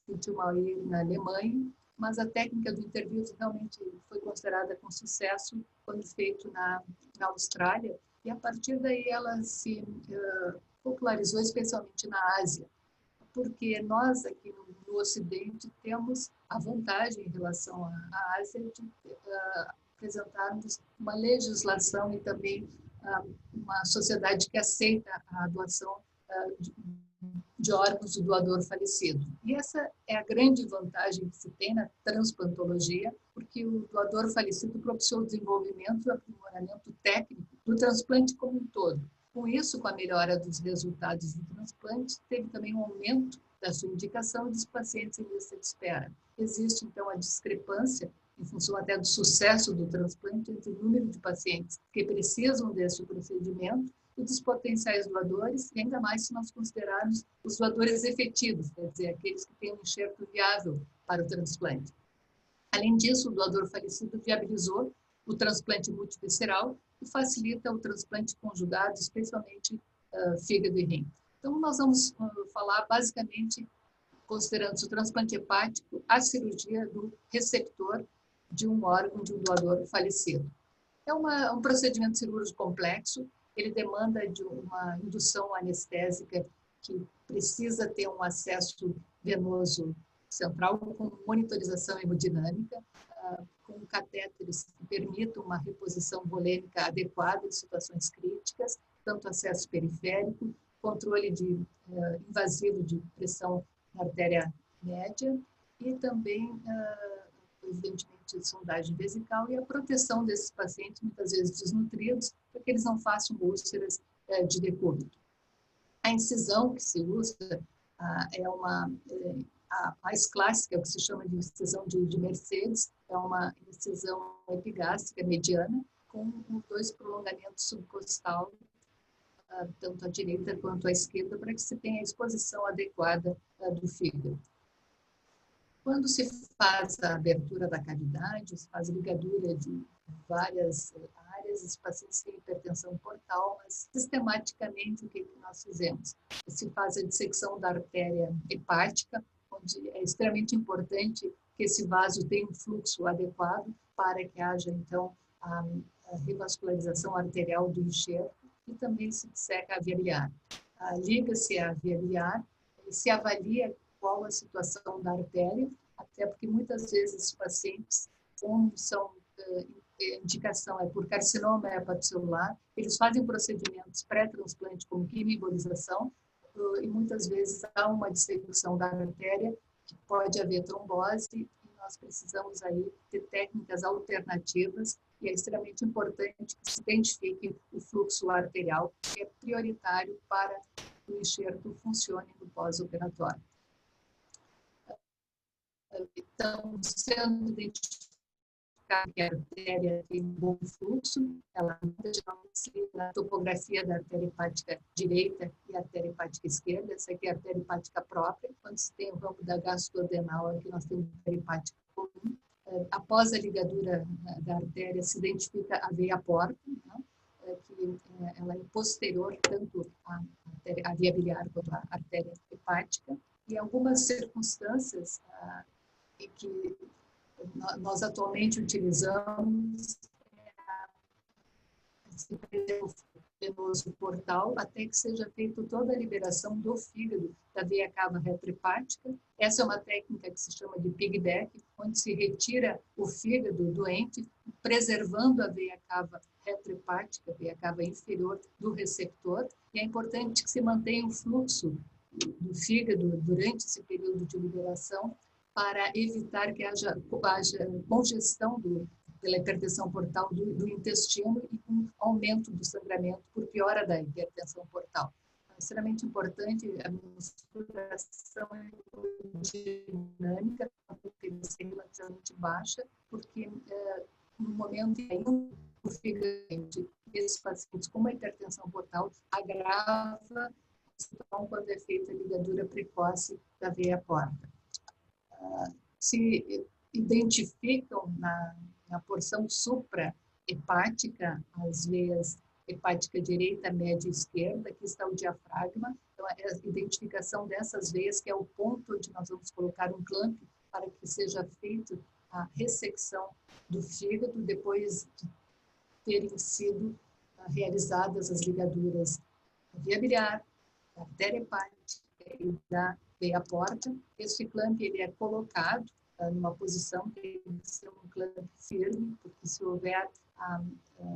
Fitchmayer na Alemanha, mas a técnica do interview realmente foi considerada com sucesso quando feito na Austrália, e a partir daí ela se popularizou especialmente na Ásia, porque nós aqui no Ocidente temos a vantagem em relação à Ásia de apresentarmos uma legislação e também uma sociedade que aceita a doação de órgãos do doador falecido. E essa é a grande vantagem que se tem na transplantologia, porque o doador falecido propiciou o desenvolvimento e o aprimoramento técnico do transplante como um todo. Com isso, com a melhora dos resultados do transplante, teve também um aumento da sua indicação dos pacientes em lista de espera. Existe, então, a discrepância, em função até do sucesso do transplante, entre o número de pacientes que precisam desse procedimento e dos potenciais doadores, e ainda mais se nós considerarmos os doadores efetivos, quer dizer, aqueles que têm um enxerto viável para o transplante. Além disso, o doador falecido viabilizou o transplante multivisceral e facilita o transplante conjugado, especialmente fígado e rim. Então, nós vamos falar basicamente, considerando o transplante hepático, a cirurgia do receptor de um órgão de um doador falecido. É um procedimento cirúrgico complexo, ele demanda de uma indução anestésica que precisa ter um acesso venoso central com monitorização hemodinâmica, com catéteres que permitam uma reposição volêmica adequada em situações críticas, tanto acesso periférico, controle invasivo de pressão na artéria média e também, evidentemente, sondagem vesical e a proteção desses pacientes, muitas vezes desnutridos, para que eles não façam úlceras de decúbito. A incisão que se usa é a mais clássica, é o que se chama de incisão de Mercedes, é uma incisão epigástrica mediana com 2 prolongamentos subcostal, tanto à direita quanto à esquerda, para que se tenha a exposição adequada do fígado. Quando se faz a abertura da cavidade, se faz ligadura de várias áreas, os pacientes têm hipertensão portal, mas sistematicamente o que nós fizemos? Se faz a dissecção da artéria hepática, onde é extremamente importante que esse vaso tenha um fluxo adequado para que haja, então, a revascularização arterial do enxerto e também se disseca a via biliar. Liga-se a via biliar e se avalia qual a situação da artéria, até porque muitas vezes os pacientes, como indicação é por carcinoma hepatocelular, eles fazem procedimentos pré-transplante como quimioembolização e muitas vezes há uma dissecção da artéria que pode haver trombose e nós precisamos aí ter técnicas alternativas e é extremamente importante que se identifique o fluxo arterial, que é prioritário para que o enxerto funcione no pós-operatório. Então, sendo identificado que a artéria tem um bom fluxo, ela geralmente na topografia da artéria hepática direita e a artéria hepática esquerda, essa aqui é a artéria hepática própria, quando se tem o ramo da gastroadenal, aqui nós temos a artéria hepática comum. Após a ligadura da artéria, se identifica a veia porta, né, que ela é posterior tanto à via biliar quanto à artéria hepática. E algumas circunstâncias em que nós atualmente utilizamos esse venoso portal até que seja feita toda a liberação do fígado da veia cava retrohepática. Essa é uma técnica que se chama de piggyback, onde se retira o fígado doente, preservando a veia cava retrohepática, a veia cava inferior do receptor. E é importante que se mantenha o fluxo do fígado durante esse período de liberação para evitar que haja congestão pela hipertensão portal do intestino e com aumento do sangramento por piora da hipertensão portal. É extremamente importante a mensuração dinâmica, porque é relativamente baixa, porque no momento em que o fígado desses pacientes com uma hipertensão portal agrava então, quando é feita a ligadura precoce da veia porta. Se identificam na porção supra-hepática as veias hepática direita, média e esquerda, aqui está o diafragma, então é a identificação dessas veias que é o ponto onde nós vamos colocar um clamp para que seja feita a ressecção do fígado depois de terem sido realizadas as ligaduras da via biliar, da artéria hepática e da veia porta. Esse clamp ele é colocado numa posição que tem que ser um clamp firme, porque se houver a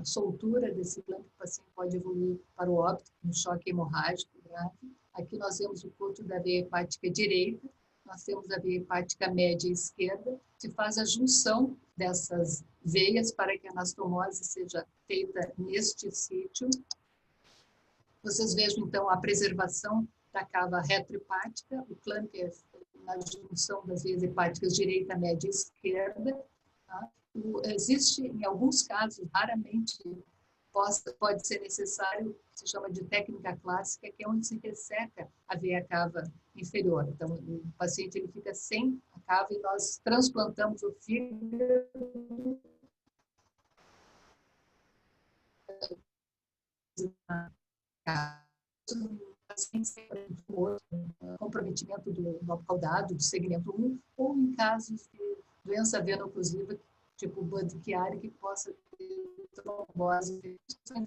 soltura desse clamp, o paciente pode evoluir para o óbito, um choque hemorrágico grave. Aqui nós temos o coto da veia hepática direita, nós temos a veia hepática média e esquerda, se faz a junção dessas veias para que a anastomose seja feita neste sítio. Vocês vejam, então, a preservação da cava retrohepática, o clamp é na junção das veias hepáticas direita, média e esquerda. Tá? Existe, em alguns casos, raramente pode ser necessário, se chama de técnica clássica, que é onde se resseca a veia cava inferior. Então, o paciente ele fica sem a cava e nós transplantamos o fígado comprometimento do lobo caudado, do segmento 1, ou em casos de doença veno-occlusiva, tipo Budd-Chiari, que possa ter trombose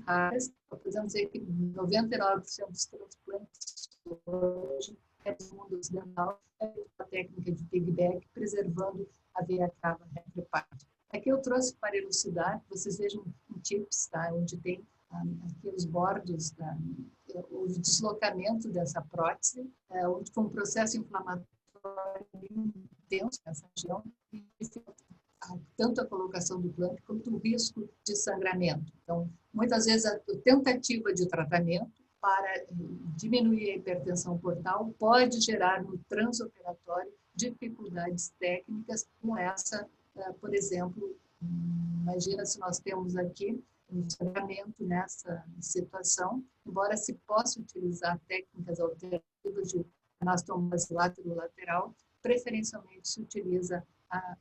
raras. Podemos dizer que 99% dos transplantes hoje no mundo ocidental é a técnica de piggyback, preservando a veia cava retrohepática. Aqui eu trouxe para elucidar, vocês vejam em tips, tá? Onde tem aqui os bordos, o deslocamento dessa prótese, onde foi um processo inflamatório intenso nessa região, e tanto a colocação do implante quanto o risco de sangramento. Então, muitas vezes a tentativa de tratamento para diminuir a hipertensão portal pode gerar no transoperatório dificuldades técnicas como essa, por exemplo, imagina se nós temos aqui um sangramento nessa situação, embora se possa utilizar técnicas alternativas de anastomose lateral, preferencialmente se utiliza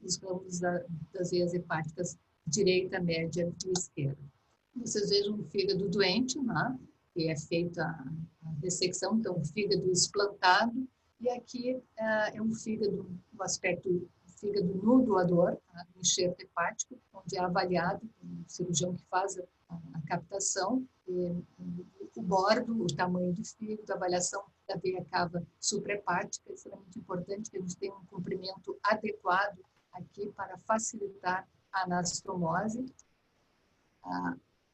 os ramos das veias hepáticas direita, média e esquerda. Vocês vejam o fígado doente, né? Que é feita a ressecção, então o fígado explantado, e aqui é um fígado, o aspecto fígado no doador, tá? Enxerto hepático, onde é avaliado o cirurgião que faz a captação, o bordo, o tamanho do fígado, a avaliação da veia cava suprahepática, é extremamente importante que a gente tenha um comprimento adequado aqui para facilitar a anastomose.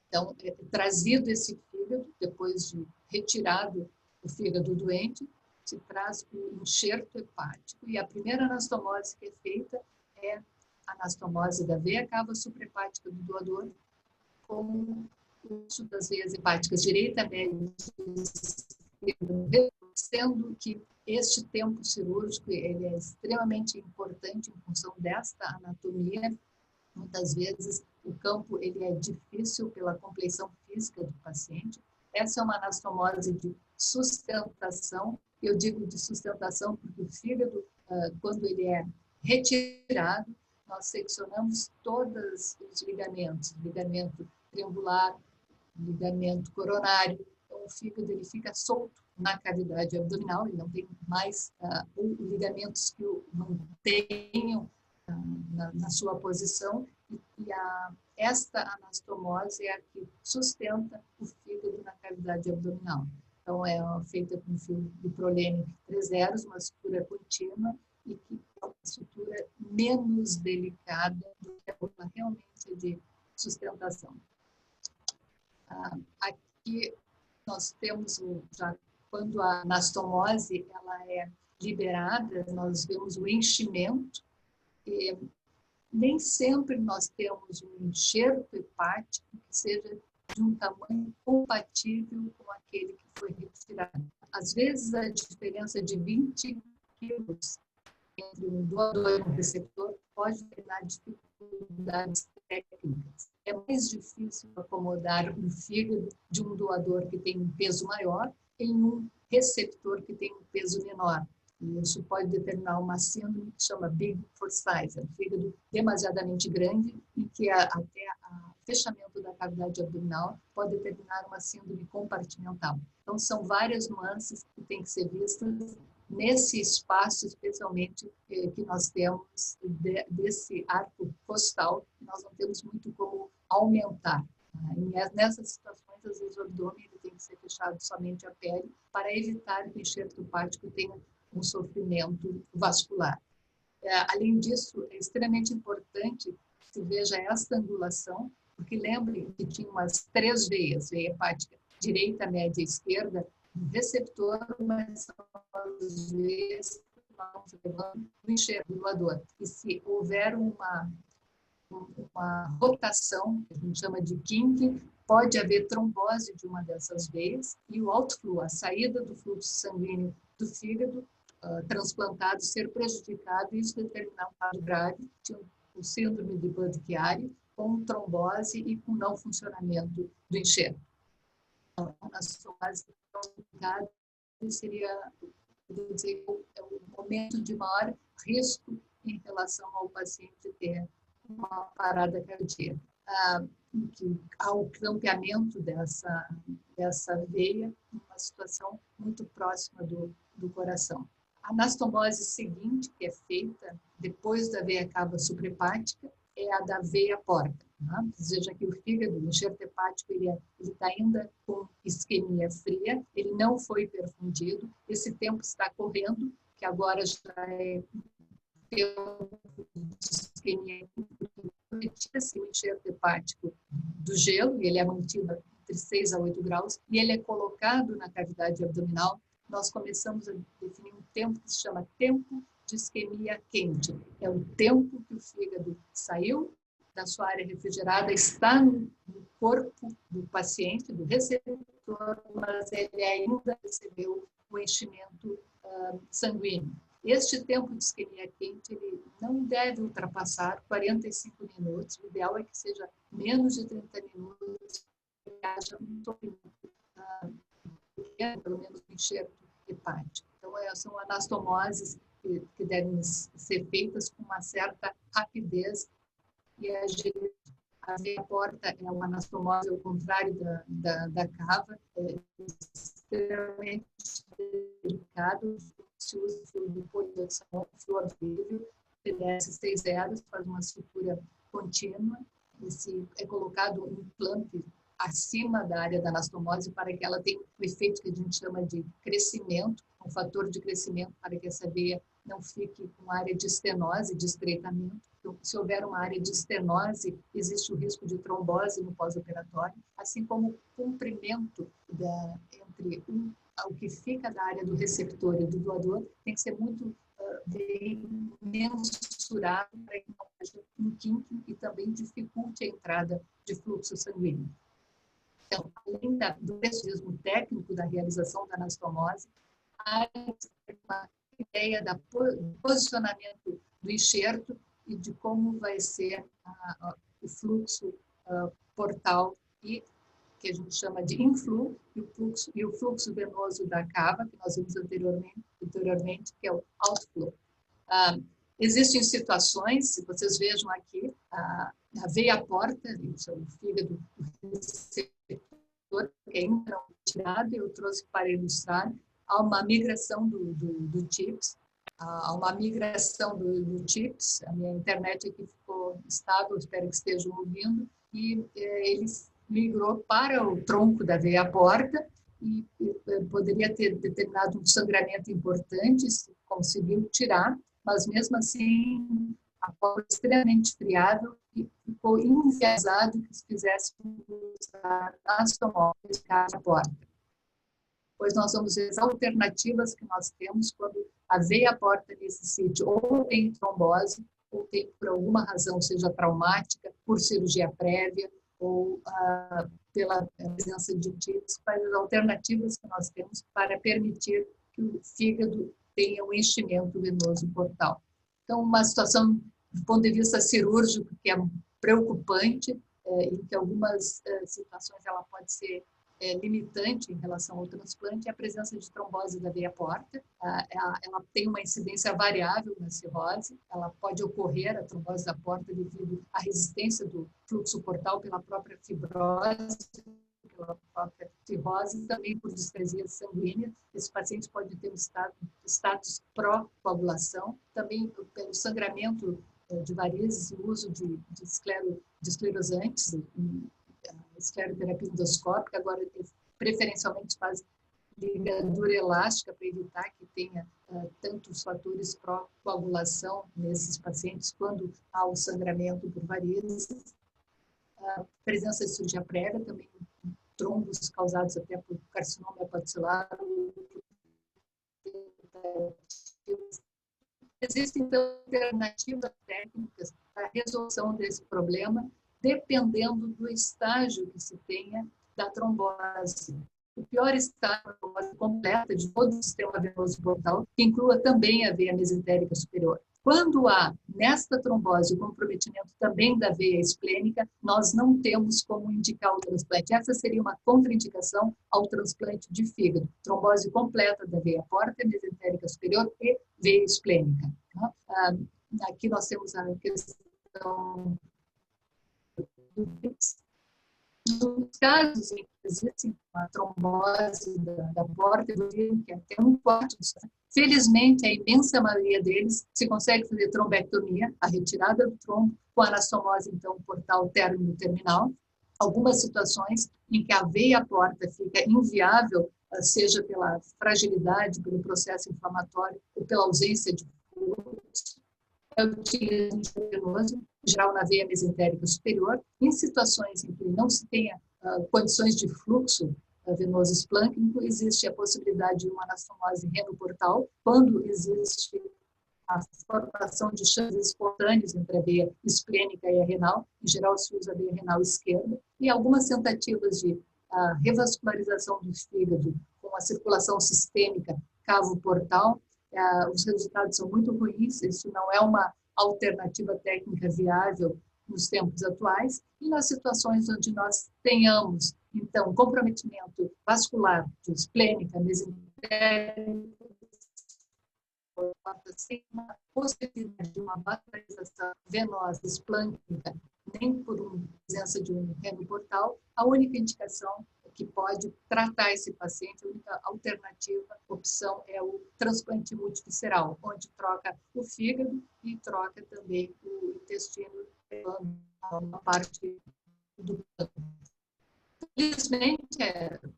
Então, trazido esse fígado, depois de retirado o fígado doente, se traz o enxerto hepático e a primeira anastomose que é feita é a anastomose da veia cava suprahepática do doador com o uso das veias hepáticas direita, média e esquerda, sendo que este tempo cirúrgico ele é extremamente importante em função desta anatomia. Muitas vezes o campo ele é difícil pela compleição física do paciente. Essa é uma anastomose de sustentação. Eu digo de sustentação porque o fígado, quando ele é retirado, nós seccionamos todos os ligamentos, ligamento triangular, ligamento coronário. Então, o fígado ele fica solto na cavidade abdominal, ele não tem mais ligamentos que o mantenham na sua posição, e esta anastomose é a que sustenta o fígado na cavidade abdominal. Então, é feita com fio de prolene 3 zeros, uma sutura contínua, e que é uma sutura menos delicada do que a outra realmente de sustentação. Aqui nós temos, já quando a anastomose ela é liberada, nós vemos o enchimento, e nem sempre nós temos um enxerto hepático que seja de um tamanho compatível com aquele que foi retirado. Às vezes, a diferença de 20 quilos entre um doador e um receptor pode tornar dificuldades técnicas. É mais difícil acomodar um fígado de um doador que tem um peso maior em um receptor que tem um peso menor. E isso pode determinar uma síndrome que chama Big for Size, um fígado demasiadamente grande e que até o fechamento da cavidade abdominal pode determinar uma síndrome compartimental. Então, são várias nuances que têm que ser vistas nesse espaço, especialmente que nós temos desse arco costal, que nós não temos muito como aumentar. Nessas situações, às vezes, o abdômen ele tem que ser fechado somente a pele para evitar que o enxerto hepático tenha um sofrimento vascular. Além disso, é extremamente importante que se veja esta angulação, porque lembrem que tinha umas 3 veias, veia hepática direita, média e esquerda, um receptor, mas são as veias que vão levando o enxerto do doador. E se houver uma rotação, que a gente chama de kink, pode haver trombose de uma dessas veias e o outflow, a saída do fluxo sanguíneo do fígado transplantado ser prejudicado e isso determinar um quadro grave, o síndrome de Budd-Chiari, com trombose e com não funcionamento do enxerto. Então, a anastomose seria, vou dizer, é o momento de maior risco em relação ao paciente ter uma parada cardíaca. Ao crampeamento dessa veia, uma situação muito próxima do coração. A anastomose seguinte, que é feita depois da veia cava suprahepática, é a da veia porta. Né? Ou seja, que o fígado, o enxerto hepático, ele está ainda com isquemia fria, ele não foi perfundido, esse tempo está correndo, que agora já é tempo de isquemia. Se o enxerto hepático do gelo, ele é mantido entre 6 a 8 graus, e ele é colocado na cavidade abdominal, nós começamos a definir um tempo que se chama tempo de isquemia quente. É o tempo que o fígado saiu da sua área refrigerada, está no corpo do paciente, do receptor, mas ele ainda recebeu o enchimento sanguíneo. Este tempo de isquemia quente ele não deve ultrapassar 45 minutos. O ideal é que seja menos de 30 minutos, que haja um sofrimento pelo menos no enxerto hepático. Então, são anastomoses que devem ser feitas com uma certa rapidez e agilidade. A veia porta é uma anastomose ao contrário da cava, é extremamente delicado. Se usa o fio de poliação, fio horrível, PDS 6 zeros, faz uma sutura contínua, é colocado um implante acima da área da anastomose para que ela tenha o efeito que a gente chama de crescimento, um fator de crescimento para que essa veia não fique com área de estenose, de estreitamento. Então, se houver uma área de estenose, existe o risco de trombose no pós-operatório, assim como o comprimento entre o que fica da área do receptor e do doador tem que ser muito bem mensurado para que não haja um kink e também dificulte a entrada de fluxo sanguíneo. Então, além do preciosismo técnico da realização da anastomose, há uma ideia do posicionamento do enxerto e de como vai ser o fluxo portal e que a gente chama de influxo e o fluxo venoso da cava, que nós vimos anteriormente, que é o outflow. Existem situações, se vocês vejam aqui, a veia porta, isso é o fígado receptor, que ainda não é tirado, eu trouxe para ilustrar, há uma migração do TIPS, há uma migração do TIPS, a minha internet aqui ficou estável, espero que estejam ouvindo, e eles migrou para o tronco da veia porta e poderia ter determinado um sangramento importante, se conseguiu tirar, mas mesmo assim a porta extremamente friável e ficou enviesado que se fizesse usar anastomose a porta. Pois nós vamos ver as alternativas que nós temos quando a veia porta necessite ou tem trombose ou tem por alguma razão, seja traumática, por cirurgia prévia, ou pela presença de TIPS, quais as alternativas que nós temos para permitir que o fígado tenha um enchimento venoso portal. Então, uma situação, do ponto de vista cirúrgico, que é preocupante, em que algumas situações ela pode ser limitante em relação ao transplante, é a presença de trombose da veia porta. Ela tem uma incidência variável na cirrose, ela pode ocorrer, a trombose da porta, devido à resistência do fluxo portal pela própria fibrose, pela própria cirrose, e também por discresia sanguínea. Esse paciente pode ter um status pró-coagulação, também pelo sangramento de varizes, o uso de esclerosantes, escleroterapia endoscópica, agora preferencialmente faz ligadura elástica para evitar que tenha tantos fatores pró-coagulação nesses pacientes quando há o sangramento por varizes. A presença de cirurgia prévia, também trombos causados até por carcinoma hepatocelular. Existem então alternativas técnicas para a resolução desse problema, dependendo do estágio que se tenha da trombose. O pior estágio da trombose completa de todo o sistema venoso portal, que inclua também a veia mesentérica superior. Quando há, nesta trombose, o comprometimento também da veia esplênica, nós não temos como indicar o transplante. Essa seria uma contraindicação ao transplante de fígado. Trombose completa da veia porta, mesentérica superior e veia esplênica. Aqui nós temos a questão nos casos em que existe uma trombose da porta do rim, que é até um quarto do sangue, felizmente, a imensa maioria deles se consegue fazer trombectomia, a retirada do trombo, com anastomose, então, portal término-terminal. Algumas situações em que a veia porta fica inviável, seja pela fragilidade, pelo processo inflamatório ou pela ausência de fluxo, é utilizado intravenoso, em geral na veia mesentérica superior. Em situações em que não se tenha condições de fluxo venoso esplâncnico, existe a possibilidade de uma anastomose renoportal, quando existe a formação de chances espontâneos entre a veia esplênica e a renal. Em geral, se usa a veia renal esquerda. E algumas tentativas de revascularização do fígado com a circulação sistêmica cavo-portal, os resultados são muito ruins. Isso não é uma alternativa técnica viável nos tempos atuais. E nas situações onde nós tenhamos, então, comprometimento vascular, de esplênica, mesentérica, sem uma possibilidade de uma vascularização venosa esplâncnica, nem por uma presença de um renoportal, a única indicação que pode tratar esse paciente, a única alternativa, opção, é o transplante multivisceral, onde troca o fígado e troca também o intestino, uma parte do pâncreas. Felizmente,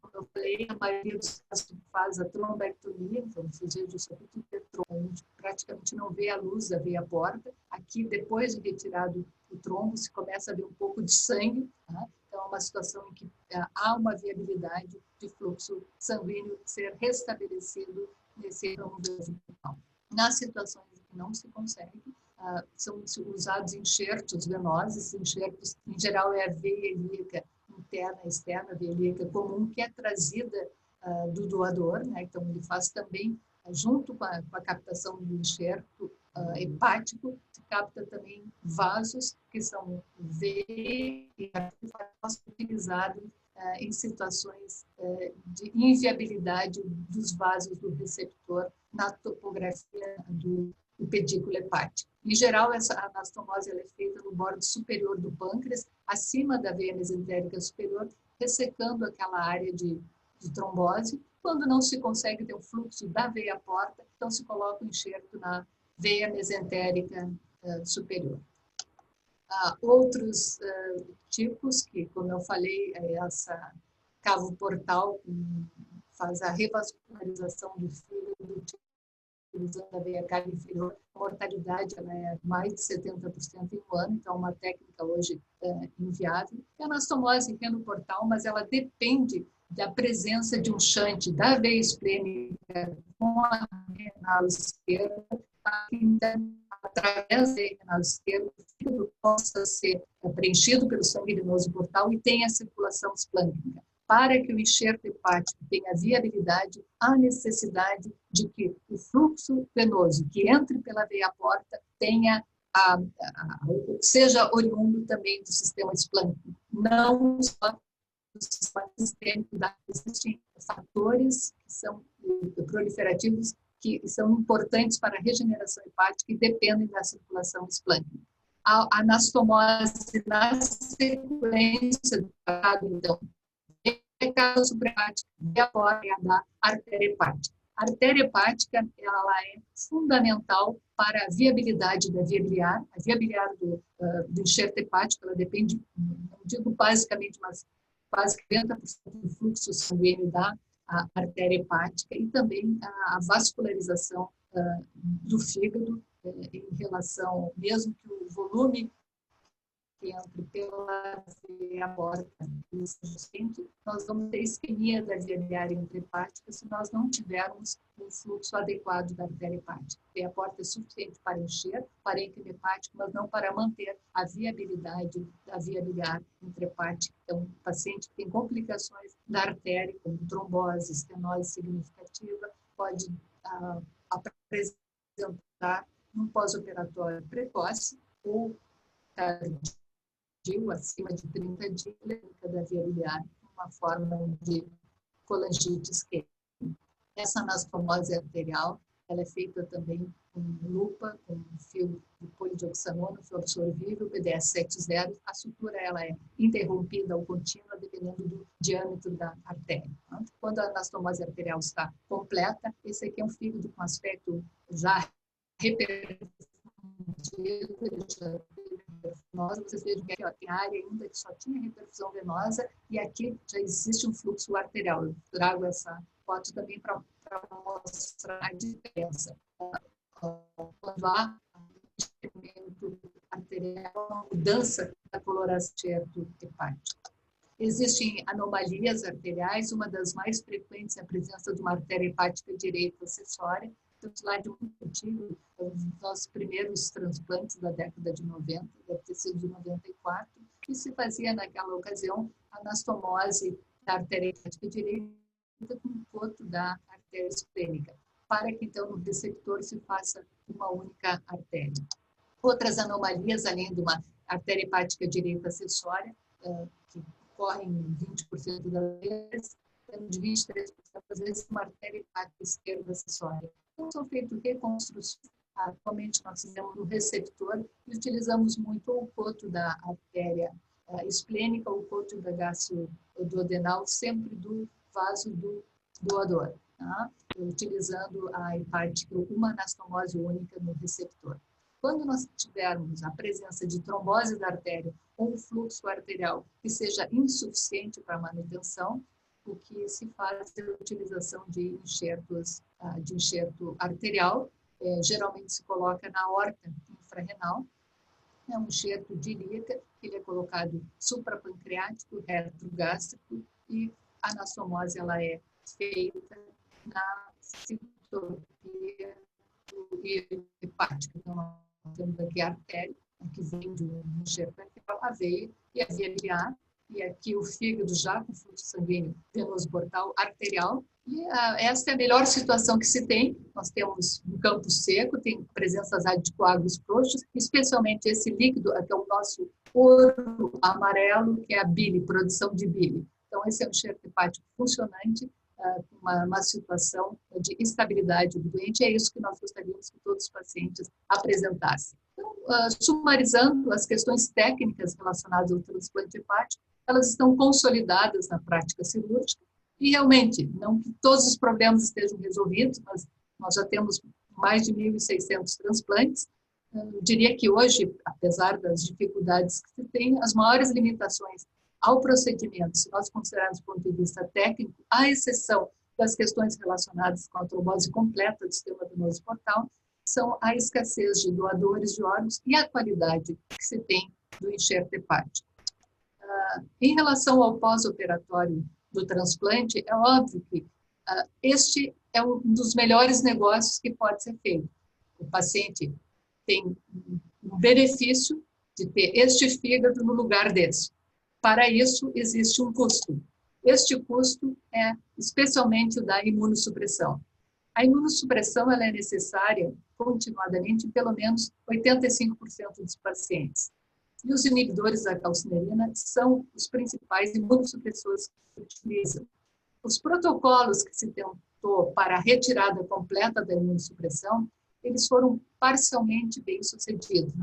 como eu falei, a maioria dos casos faz a trombectomia, então, a gente praticamente não vê a luz da veia porta. Aqui, depois de retirado o trombo, se começa a ver um pouco de sangue, tá? Então, é uma situação em que há uma viabilidade de fluxo sanguíneo ser restabelecido nesse trombo venoso. Nas situações em que não se consegue, são usados enxertos venosos. Enxertos, em geral, é a veia ilíaca interna e externa, a veia ilíaca comum, que é trazida do doador, né? Então, ele faz também, junto com a captação do enxerto hepático, se capta também vasos, que são veias utilizados em situações de inviabilidade dos vasos do receptor na topografia do pedículo hepático. Em geral, essa anastomose é feita no bordo superior do pâncreas, acima da veia mesentérica superior, ressecando aquela área de trombose. Quando não se consegue ter o fluxo da veia porta, então se coloca o enxerto na veia mesentérica superior. Outros tipos, que, como eu falei, essa cavo portal faz a revascularização do fígado, utilizando a veia cava inferior. A mortalidade ela é mais de 70% em um ano, então é uma técnica hoje inviável. É a anastomose renoportal, mas ela depende da presença de um shunt da veia esplênica com a renal esquerda, então, através da veia renal esquerda, o fígado possa ser preenchido pelo sangue venoso portal e tenha circulação esplâncnica. Para que o enxerto hepático tenha viabilidade, há necessidade de que o fluxo venoso que entre pela veia porta tenha seja oriundo também do sistema esplâncnico, não só do sistema sistêmico. Existem fatores que são proliferativos que são importantes para a regeneração hepática e dependem da circulação esplâncnica. A anastomose na sequência do tratado, então, a suprahepática e a da artéria hepática. A artéria hepática ela é fundamental para a viabilidade da via biliar. A via biliar do enxerto hepático ela depende, não digo basicamente, mas quase 90% do fluxo sanguíneo da artéria hepática, e também a vascularização do fígado em relação, mesmo que o volume que entre pela veia porta, nós vamos ter isquemia da via biliar intrahepática se nós não tivermos um fluxo adequado da artéria hepática. A veia porta é suficiente para encher, para ênquima hepático, mas não para manter a viabilidade da via biliar intrahepática. Então, o paciente que tem complicações da artéria, como trombose, estenose significativa, pode apresentar um pós-operatório precoce ou tardio, acima de 30 dias, da via biliar, uma forma de colangite isquêmica. Essa anastomose arterial, ela é feita também com lupa, com fio de polidioxanona, fio absorvível, PDS 70. A sutura ela é interrompida ou contínua, dependendo do diâmetro da artéria. Quando a anastomose arterial está completa, esse aqui é um fígado com aspecto já reperfundido, vocês vejam que aqui tem área ainda que só tinha reperfusão venosa e aqui já existe um fluxo arterial. Eu trago essa foto também para mostrar a diferença. Quando há enchimento arterial, uma mudança da coloração hepática. Existem anomalias arteriais, uma das mais frequentes é a presença de uma artéria hepática direita acessória. Temos lá de muito antigo, os nossos primeiros transplantes da década de 90, deve ter sido de 94, e se fazia naquela ocasião anastomose da artéria hepática direita com o coto da artéria esplênica, para que então no receptor se faça uma única artéria. Outras anomalias, além de uma artéria hepática direita acessória, que corre em 20% das vezes, de 23% das vezes uma artéria hepática esquerda acessória. Então, são feitas reconstruções. Atualmente, nós fizemos no receptor e utilizamos muito o coto da artéria esplênica, o coto da gastroduodenal, sempre do vaso do doador, tá? Utilizando a hepática, uma anastomose única no receptor. Quando nós tivermos a presença de trombose da artéria ou um fluxo arterial que seja insuficiente para a manutenção, o que se faz é a utilização de enxerto arterial, geralmente se coloca na aorta infrarrenal, é um enxerto de ilíaca, ele é colocado suprapancreático, retrogástrico, e a anastomose ela é feita na citopia hepática. Então, nós temos aqui a artéria, que vem do enxerto arterial, a veia e a via biliar, e aqui o fígado já com fluxo sanguíneo venoso portal arterial. E essa é a melhor situação que se tem. Nós temos um campo seco, tem presenças de coágulos frouxos, especialmente esse líquido, que é o nosso ouro amarelo, que é a bile, produção de bile. Então, esse é um enxerto hepático funcionante, uma situação de estabilidade do doente. É isso que nós gostaríamos que todos os pacientes apresentassem. Então, sumarizando as questões técnicas relacionadas ao transplante hepático, elas estão consolidadas na prática cirúrgica e realmente, não que todos os problemas estejam resolvidos, mas nós já temos mais de 1.600 transplantes. Eu diria que hoje, apesar das dificuldades que se tem, as maiores limitações ao procedimento, se nós considerarmos do ponto de vista técnico, à exceção das questões relacionadas com a trombose completa do sistema venoso portal, são a escassez de doadores de órgãos e a qualidade que se tem do enxerto hepático. Em relação ao pós-operatório do transplante, é óbvio que este é um dos melhores negócios que pode ser feito. O paciente tem um benefício de ter este fígado no lugar desse. Para isso, existe um custo. Este custo é especialmente o da imunossupressão. A imunossupressão ela é necessária continuadamente em pelo menos 85% dos pacientes. E os inibidores da calcinerina são os principais imunossupressores que se utilizam. Os protocolos que se tentou para a retirada completa da imunossupressão, eles foram parcialmente bem-sucedidos.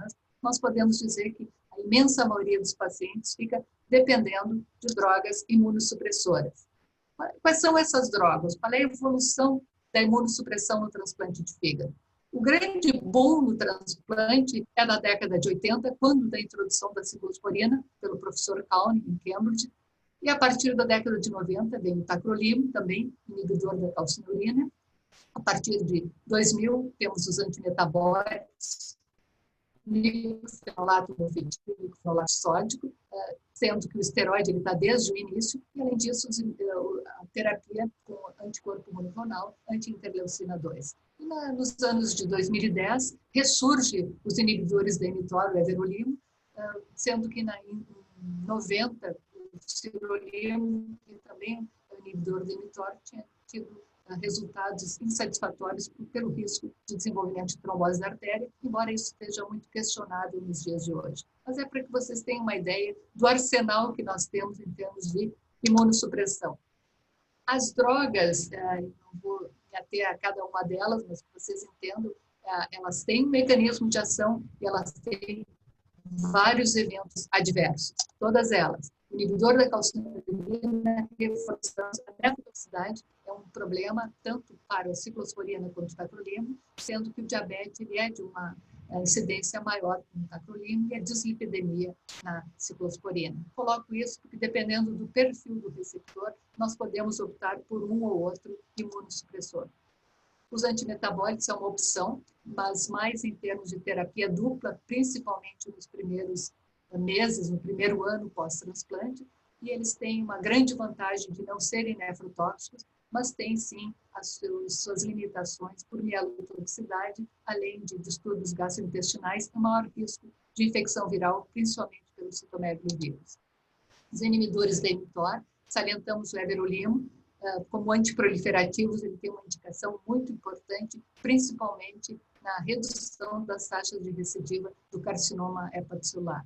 Nós podemos dizer que a imensa maioria dos pacientes fica dependendo de drogas imunossupressoras. Quais são essas drogas? Qual é a evolução da imunossupressão no transplante de fígado? O grande boom no transplante é da década de 80, quando da introdução da ciclosporina pelo professor Cowan em Cambridge, e a partir da década de 90 vem o tacrolimus, também inibidor da calcineurina. A partir de 2000 temos os antimetabólicos, nicofenolato mofetil, nicofenolato sódico, sendo que o esteroide está desde o início, e além disso a terapia com anticorpo monoclonal, anti-interleucina 2. E nos anos de 2010, ressurge os inibidores da mTOR, o everolimo, sendo que em 90, o sirolimo, que também é o inibidor da mTOR, tinha tido resultados insatisfatórios pelo risco de desenvolvimento de trombose da artéria, embora isso esteja muito questionável nos dias de hoje. Mas é para que vocês tenham uma ideia do arsenal que nós temos em termos de imunossupressão. As drogas, não vou me ater a cada uma delas, mas que vocês entendam, elas têm um mecanismo de ação e elas têm vários eventos adversos, todas elas. O inibidor da calcineuria, reforçando a nefrotoxicidade, é um problema tanto para a ciclosporina quanto o tacrolimus, sendo que o diabetes ele é de uma incidência maior com o tacrolimus e a dislipidemia na ciclosporina. Coloco isso porque, dependendo do perfil do receptor, nós podemos optar por um ou outro imunossupressor. Os antimetabólicos são uma opção, mas mais em termos de terapia dupla, principalmente nos primeiros meses, no primeiro ano pós-transplante, e eles têm uma grande vantagem de não serem nefrotóxicos, mas têm sim as suas limitações por mielotoxicidade, além de distúrbios gastrointestinais e maior risco de infecção viral, principalmente pelo citomegalovírus. Os inibidores da mTOR, salientamos o everolimo, como antiproliferativos, ele tem uma indicação muito importante, principalmente na redução das taxas de recidiva do carcinoma hepatocelular.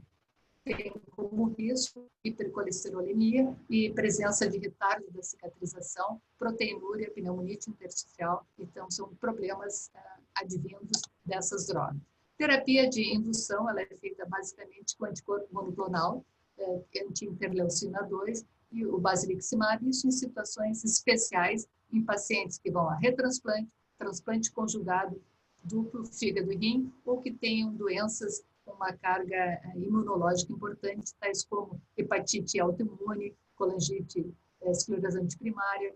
Tem como risco hipercolesterolemia e presença de retardo da cicatrização, proteinúria, pneumonite intersticial, então são problemas advindos dessas drogas. Terapia de indução, ela é feita basicamente com anticorpo monoclonal, anti-interleucina 2, e o basiliximab, isso em situações especiais, em pacientes que vão a retransplante, transplante conjugado, duplo, fígado e rim, ou que tenham doenças com uma carga imunológica importante, tais como hepatite autoimune, colangite esclerosante primária,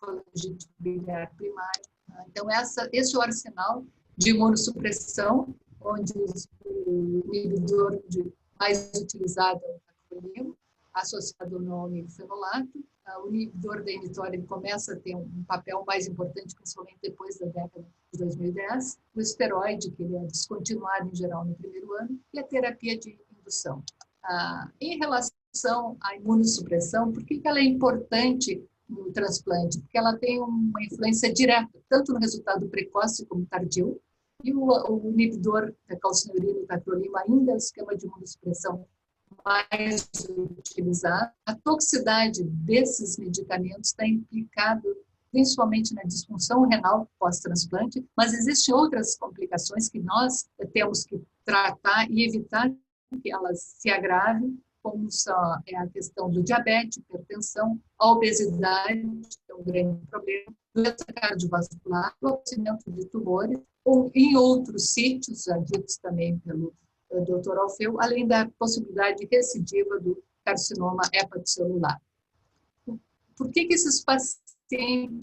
colangite biliar primária. Então, esse é o arsenal de imunossupressão, onde o inibidor mais utilizado é o tacrolimus, associado ao nome fenolato. O inibidor da mTOR ele começa a ter um papel mais importante, principalmente depois da década de 2010. O esteroide, que ele é descontinuado em geral no primeiro ano, e a terapia de indução. Em relação à imunossupressão, por que ela é importante no transplante? Porque ela tem uma influência direta, tanto no resultado precoce como tardio, e o inibidor da calcineuria e tacrolimus ainda é o esquema de imunossupressão mais utilizado. A toxicidade desses medicamentos está implicado principalmente na disfunção renal pós-transplante, mas existem outras complicações que nós temos que tratar e evitar que elas se agravem, como a questão do diabetes, hipertensão, a obesidade, que é um grande problema, doença cardiovascular, o aparecimento de tumores, ou em outros sítios, já ditos também pelo Dr. Alfeu, além da possibilidade recidiva do carcinoma hepatocelular. Por que esses pacientes têm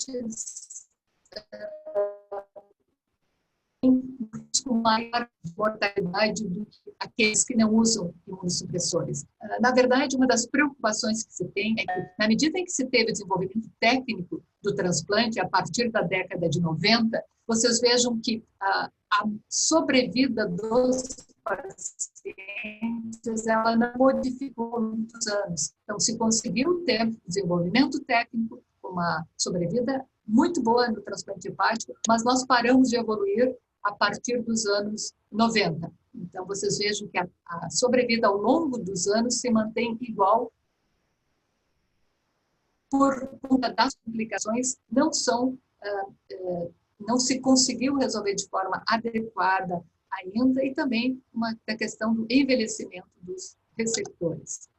um risco maior de mortalidade do que aqueles que não usam imunossupressores? Na verdade, uma das preocupações que se tem é que, na medida em que se teve o desenvolvimento técnico do transplante, a partir da década de 90, vocês vejam que a sobrevida dos pacientes, ela não modificou muitos anos. Então, se conseguiu ter desenvolvimento técnico, uma sobrevida muito boa no transplante hepático, mas nós paramos de evoluir a partir dos anos 90. Então, vocês vejam que a sobrevida ao longo dos anos se mantém igual por conta das complicações, não se conseguiu resolver de forma adequada ainda, e também a questão do envelhecimento dos receptores.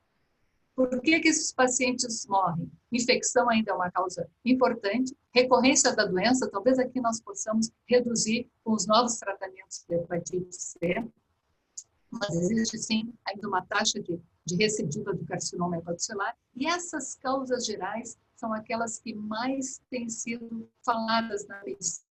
Por que esses pacientes morrem? Infecção ainda é uma causa importante. Recorrência da doença, talvez aqui nós possamos reduzir com os novos tratamentos de hepatite C, mas existe sim ainda uma taxa de recidiva do carcinoma hepatocelular, e essas causas gerais são aquelas que mais têm sido faladas na medicina,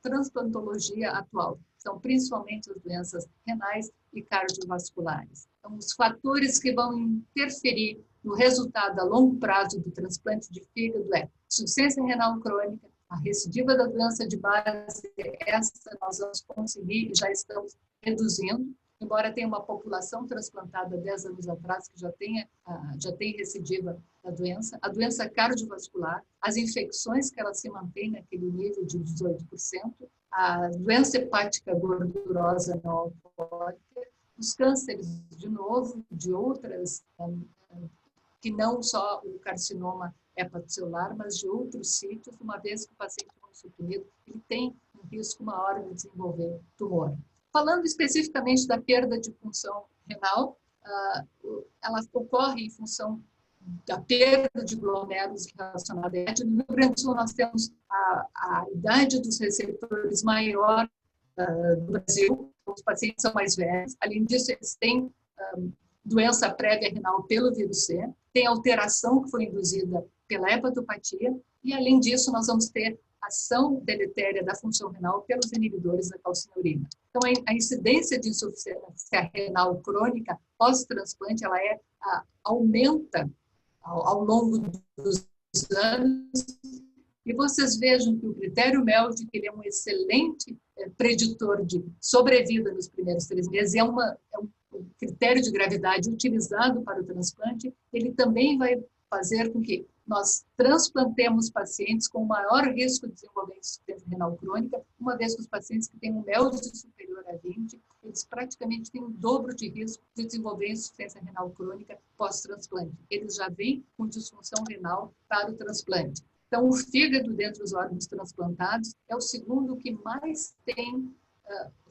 transplantologia atual. São principalmente as doenças renais e cardiovasculares. Então, os fatores que vão interferir no resultado a longo prazo do transplante de fígado é insuficiência renal crônica, a recidiva da doença de base, essa nós vamos conseguir e já estamos reduzindo, embora tenha uma população transplantada 10 anos atrás que já tem recidiva da doença, a doença cardiovascular, as infecções que ela se mantém naquele nível de 18%, a doença hepática gordurosa não alcoólica, os cânceres, de novo, de outras, que não só o carcinoma hepatocelular, mas de outros sítios, uma vez que o paciente imunossuprimido ele tem um risco maior de desenvolver tumor. Falando especificamente da perda de função renal, ela ocorre em função da perda de glomérulos relacionada à idade. No Rio Grande do Sul, nós temos a idade dos receptores maior do Brasil, os pacientes são mais velhos. Além disso, eles têm doença prévia renal pelo vírus C, tem alteração que foi induzida pela hepatopatia, e além disso, nós vamos ter ação deletéria da função renal pelos inibidores da calcineurina. Então, a incidência de insuficiência renal crônica pós-transplante, ela aumenta ao longo dos anos, e vocês vejam que o critério MELD, que ele é um excelente preditor de sobrevida nos primeiros 3 meses, é um critério de gravidade utilizado para o transplante, ele também vai fazer com que nós transplantemos pacientes com maior risco de desenvolver insuficiência renal crônica, uma vez que os pacientes que têm um MELD superior a 20, eles praticamente têm o dobro de risco de desenvolver insuficiência renal crônica pós-transplante. Eles já vêm com disfunção renal para o transplante. Então, o fígado, dentre os órgãos transplantados, é o segundo que mais tem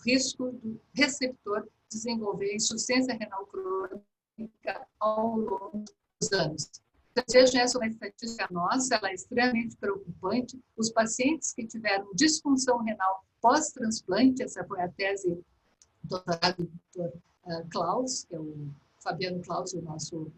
risco do receptor desenvolver insuficiência renal crônica ao longo dos anos. Vejam, essa é uma estatística nossa, ela é extremamente preocupante. Os pacientes que tiveram disfunção renal pós-transplante, essa foi a tese do doutorado do Dr. Klaus, que é o Fabiano Klaus, o nosso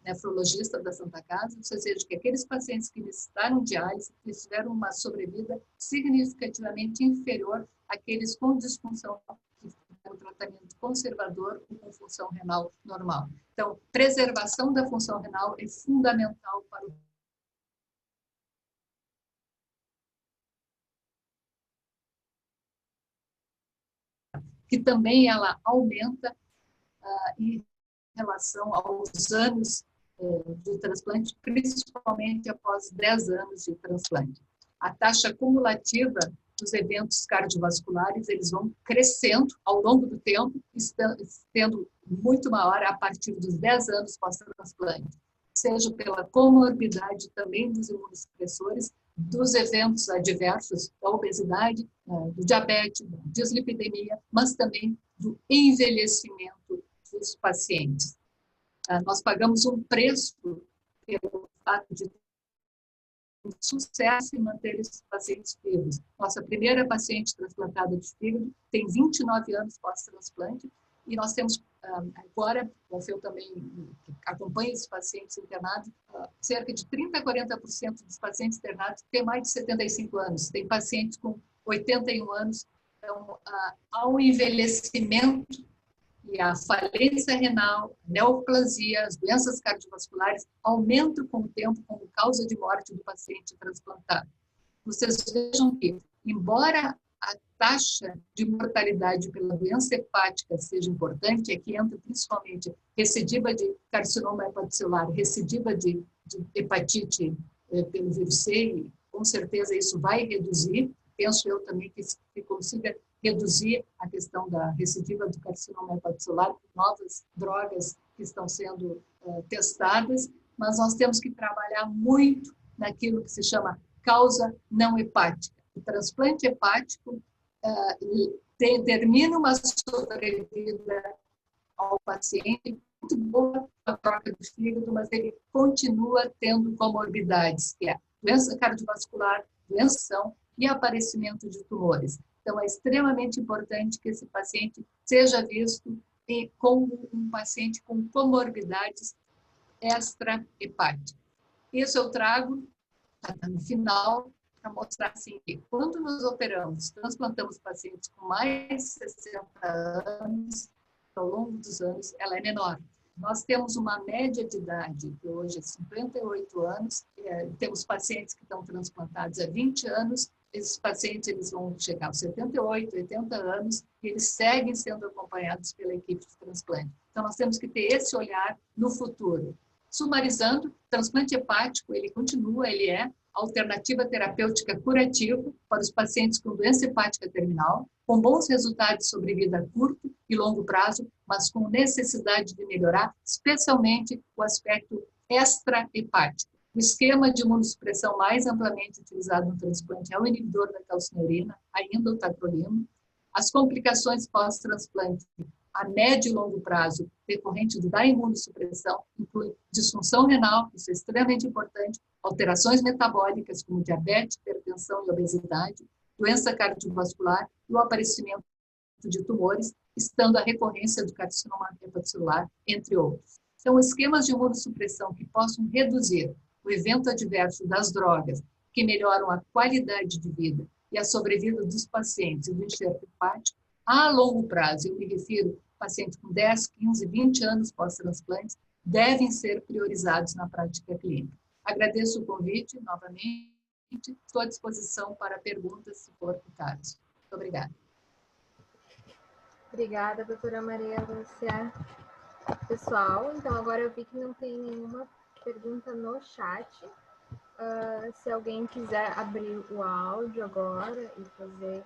nefrologista da Santa Casa, ou seja, que aqueles pacientes que necessitaram diálise tiveram uma sobrevida significativamente inferior àqueles com disfunção que fizeram tratamento conservador ou com função renal normal. Então, preservação da função renal é fundamental para o que também ela aumenta em relação aos anos de transplante, principalmente após 10 anos de transplante. A taxa cumulativa dos eventos cardiovasculares, eles vão crescendo ao longo do tempo, sendo muito maior a partir dos 10 anos pós-transplante, seja pela comorbidade também dos imunossupressores, dos eventos adversos da obesidade, do diabetes, da dislipidemia, mas também do envelhecimento dos pacientes. Nós pagamos um preço pelo fato de ter sucesso em manter esses pacientes vivos. Nossa primeira paciente transplantada de fígado tem 29 anos pós-transplante e nós temos agora, o Alfeu também acompanha esses pacientes internados, cerca de 30% a 40% dos pacientes internados têm mais de 75 anos, tem pacientes com 81 anos, então ao envelhecimento e a falência renal, neoplasia, as doenças cardiovasculares aumentam com o tempo como causa de morte do paciente transplantado. Vocês vejam que, embora a taxa de mortalidade pela doença hepática seja importante, aqui entra principalmente recidiva de carcinoma hepatocelular, recidiva de hepatite pelo vírus C, e com certeza isso vai reduzir, penso eu também que consiga reduzir a questão da recidiva do carcinoma hepatocelular, novas drogas que estão sendo testadas, mas nós temos que trabalhar muito naquilo que se chama causa não hepática. O transplante hepático determina uma sobrevida ao paciente muito boa na troca do fígado, mas ele continua tendo comorbidades, que é doença cardiovascular, doença e aparecimento de tumores. Então, é extremamente importante que esse paciente seja visto como um paciente com comorbidades extra-hepáticas. Isso eu trago no final para mostrar assim, que quando nos operamos, transplantamos pacientes com mais de 60 anos, ao longo dos anos, ela é menor. Nós temos uma média de idade, que hoje é 58 anos, temos pacientes que estão transplantados há 20 anos, esses pacientes eles vão chegar aos 78, 80 anos e eles seguem sendo acompanhados pela equipe de transplante. Então, nós temos que ter esse olhar no futuro. Sumarizando, transplante hepático, ele continua, ele é alternativa terapêutica curativa para os pacientes com doença hepática terminal, com bons resultados sobre vida a curto e longo prazo, mas com necessidade de melhorar, especialmente o aspecto extra-hepático. O esquema de imunossupressão mais amplamente utilizado no transplante é o inibidor da calcineurina, ainda o tacrolimus. As complicações pós-transplante a médio e longo prazo decorrente da imunossupressão incluem disfunção renal, isso é extremamente importante, alterações metabólicas como diabetes, hipertensão e obesidade, doença cardiovascular e o aparecimento de tumores, estando a recorrência do carcinoma hepatocelular, entre outros. São esquemas de imunossupressão que possam reduzir o evento adverso das drogas, que melhoram a qualidade de vida e a sobrevida dos pacientes e do enxerto hepático a longo prazo. Eu me refiro a pacientes com 10, 15, 20 anos pós-transplantes, devem ser priorizados na prática clínica. Agradeço o convite novamente, estou à disposição para perguntas, se for o caso. Muito obrigada. Obrigada, doutora Maria Lúcia. Pessoal, então agora eu vi que não tem nenhuma pergunta no chat. Se alguém quiser abrir o áudio agora e fazer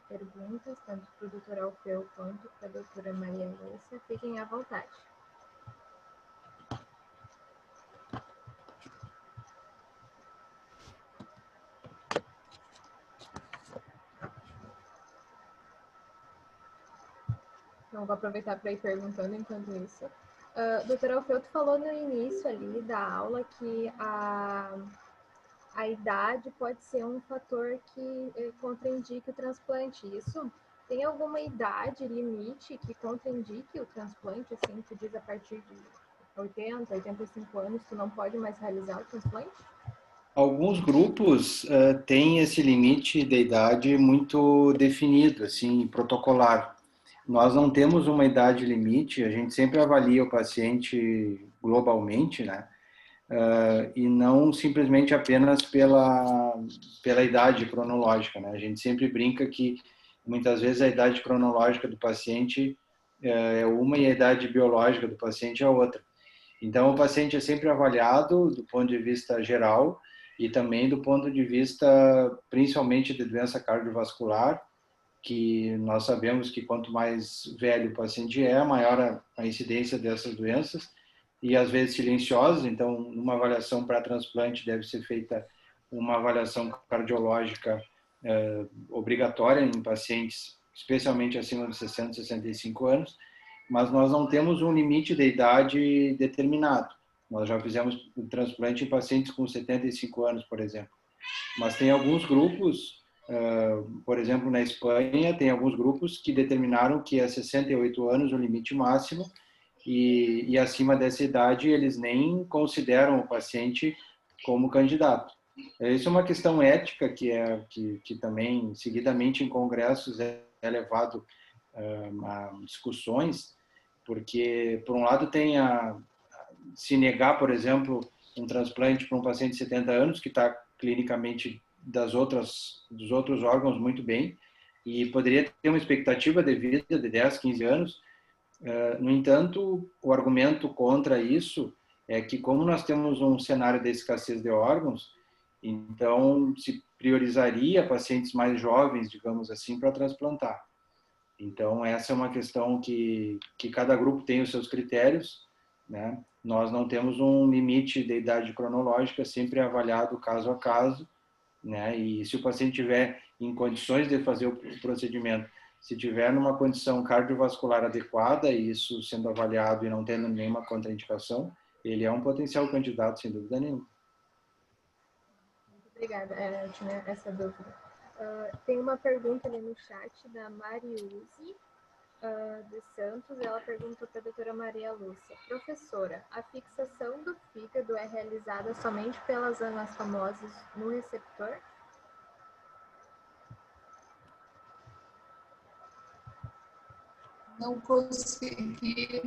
perguntas, tanto para o doutor Alfeu quanto para a doutora Maria Lúcia, fiquem à vontade. Então, vou aproveitar para ir perguntando enquanto isso. Doutora Alfeu, tu falou no início ali da aula que a idade pode ser um fator que contraindique o transplante. Isso? Tem alguma idade limite que contraindique o transplante? Assim, tu diz a partir de 80, 85 anos, tu não pode mais realizar o transplante? Alguns grupos têm esse limite de idade muito definido, assim, protocolar. Nós não temos uma idade limite, a gente sempre avalia o paciente globalmente, né? E não simplesmente apenas pela idade cronológica, né? A gente sempre brinca que muitas vezes a idade cronológica do paciente é uma e a idade biológica do paciente é outra. Então, o paciente é sempre avaliado do ponto de vista geral e também do ponto de vista, principalmente, de doença cardiovascular, que nós sabemos que quanto mais velho o paciente é, maior a incidência dessas doenças, e às vezes silenciosas. Então, uma avaliação para transplante deve ser feita uma avaliação cardiológica obrigatória em pacientes, especialmente acima de 60, 65 anos, mas nós não temos um limite de idade determinado. Nós já fizemos o transplante em pacientes com 75 anos, por exemplo. Mas tem alguns grupos, por exemplo, na Espanha, tem alguns grupos que determinaram que é 68 anos o limite máximo, e acima dessa idade eles nem consideram o paciente como candidato. Isso é uma questão ética que também, seguidamente, em congressos é levado a discussões, porque, por um lado, tem se negar, por exemplo, um transplante para um paciente de 70 anos que está clinicamente dos outros órgãos muito bem e poderia ter uma expectativa de vida de 10, 15 anos. No entanto, o argumento contra isso é que, como nós temos um cenário de escassez de órgãos, então se priorizaria pacientes mais jovens, digamos assim, para transplantar. Então, essa é uma questão que cada grupo tem os seus critérios, né? Nós não temos um limite de idade cronológica, sempre é avaliado caso a caso, né? E se o paciente tiver em condições de fazer o procedimento, se tiver numa condição cardiovascular adequada, e isso sendo avaliado e não tendo nenhuma contraindicação, ele é um potencial candidato, sem dúvida nenhuma. Muito obrigada. Eu tinha essa dúvida. Tem uma pergunta ali no chat da Mariuse dos Santos. Ela perguntou para a doutora Maria Lúcia: professora, a fixação do fígado é realizada somente pelas anastomoses no receptor? Não consegui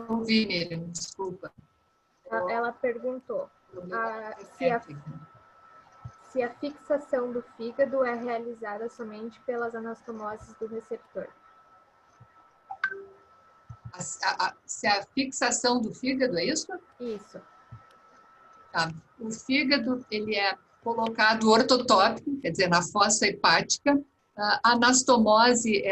ouvir, Miriam, desculpa. Ela perguntou se a fixação do fígado é realizada somente pelas anastomoses do receptor. Se a fixação do fígado, é isso? Isso. Tá. O fígado, ele é colocado ortotópico, quer dizer, na fossa hepática. A anastomose,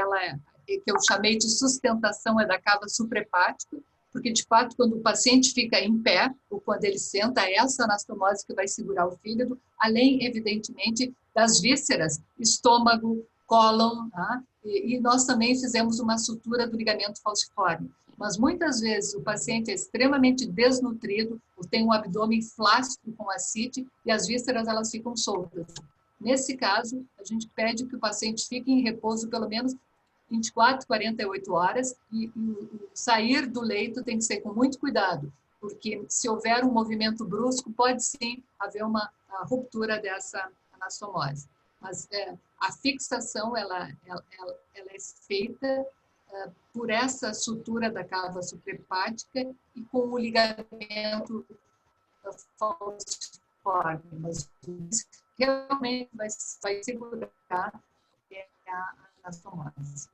que eu chamei de sustentação, é da cava suprahepática, porque, de fato, quando o paciente fica em pé, ou quando ele senta, é essa anastomose que vai segurar o fígado, além, evidentemente, das vísceras, estômago, cólon, tá? E nós também fizemos uma sutura do ligamento falciforme. Mas, muitas vezes, o paciente é extremamente desnutrido, ou tem um abdômen flácido com ascite, e as vísceras, elas ficam soltas. Nesse caso, a gente pede que o paciente fique em repouso pelo menos 24, 48 horas, e o sair do leito tem que ser com muito cuidado, porque se houver um movimento brusco, pode sim haver uma ruptura dessa anastomose. Mas a fixação, ela é feita por essa sutura da cava suprahepática e com o ligamento falciforme. Mas realmente vai segurar a anastomose.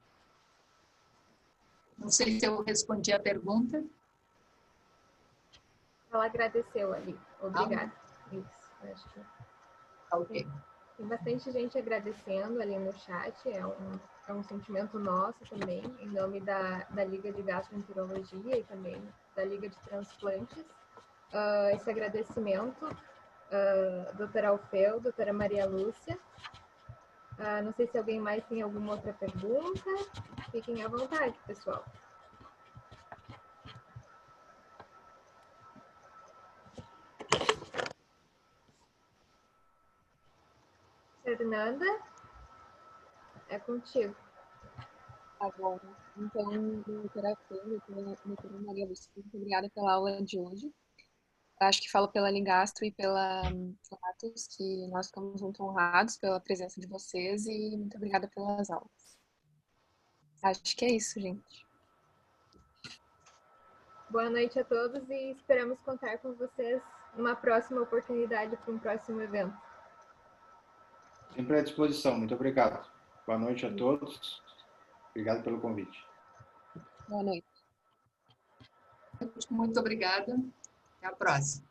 Não sei se eu respondi a pergunta. Ela agradeceu ali. Obrigada. Isso, acho que... Ok. Tem bastante gente agradecendo ali no chat. É um sentimento nosso também, em nome da Liga de Gastroenterologia e também da Liga de Transplantes. Esse agradecimento, doutora Alfeu, doutora Maria Lúcia. Não sei se alguém mais tem alguma outra pergunta. Fiquem à vontade, pessoal. Fernanda, é contigo. Tá bom. Então, doutora Fê, doutora Maria Lúcia, muito obrigada pela aula de hoje. Acho que falo pela Ligastro e pela Flatus, que nós ficamos muito honrados pela presença de vocês e muito obrigada pelas aulas. Acho que é isso, gente. Boa noite a todos e esperamos contar com vocês numa próxima oportunidade para um próximo evento. Sempre à disposição. Muito obrigado. Boa noite a todos. Obrigado pelo convite. Boa noite. Muito obrigada. Até a próxima.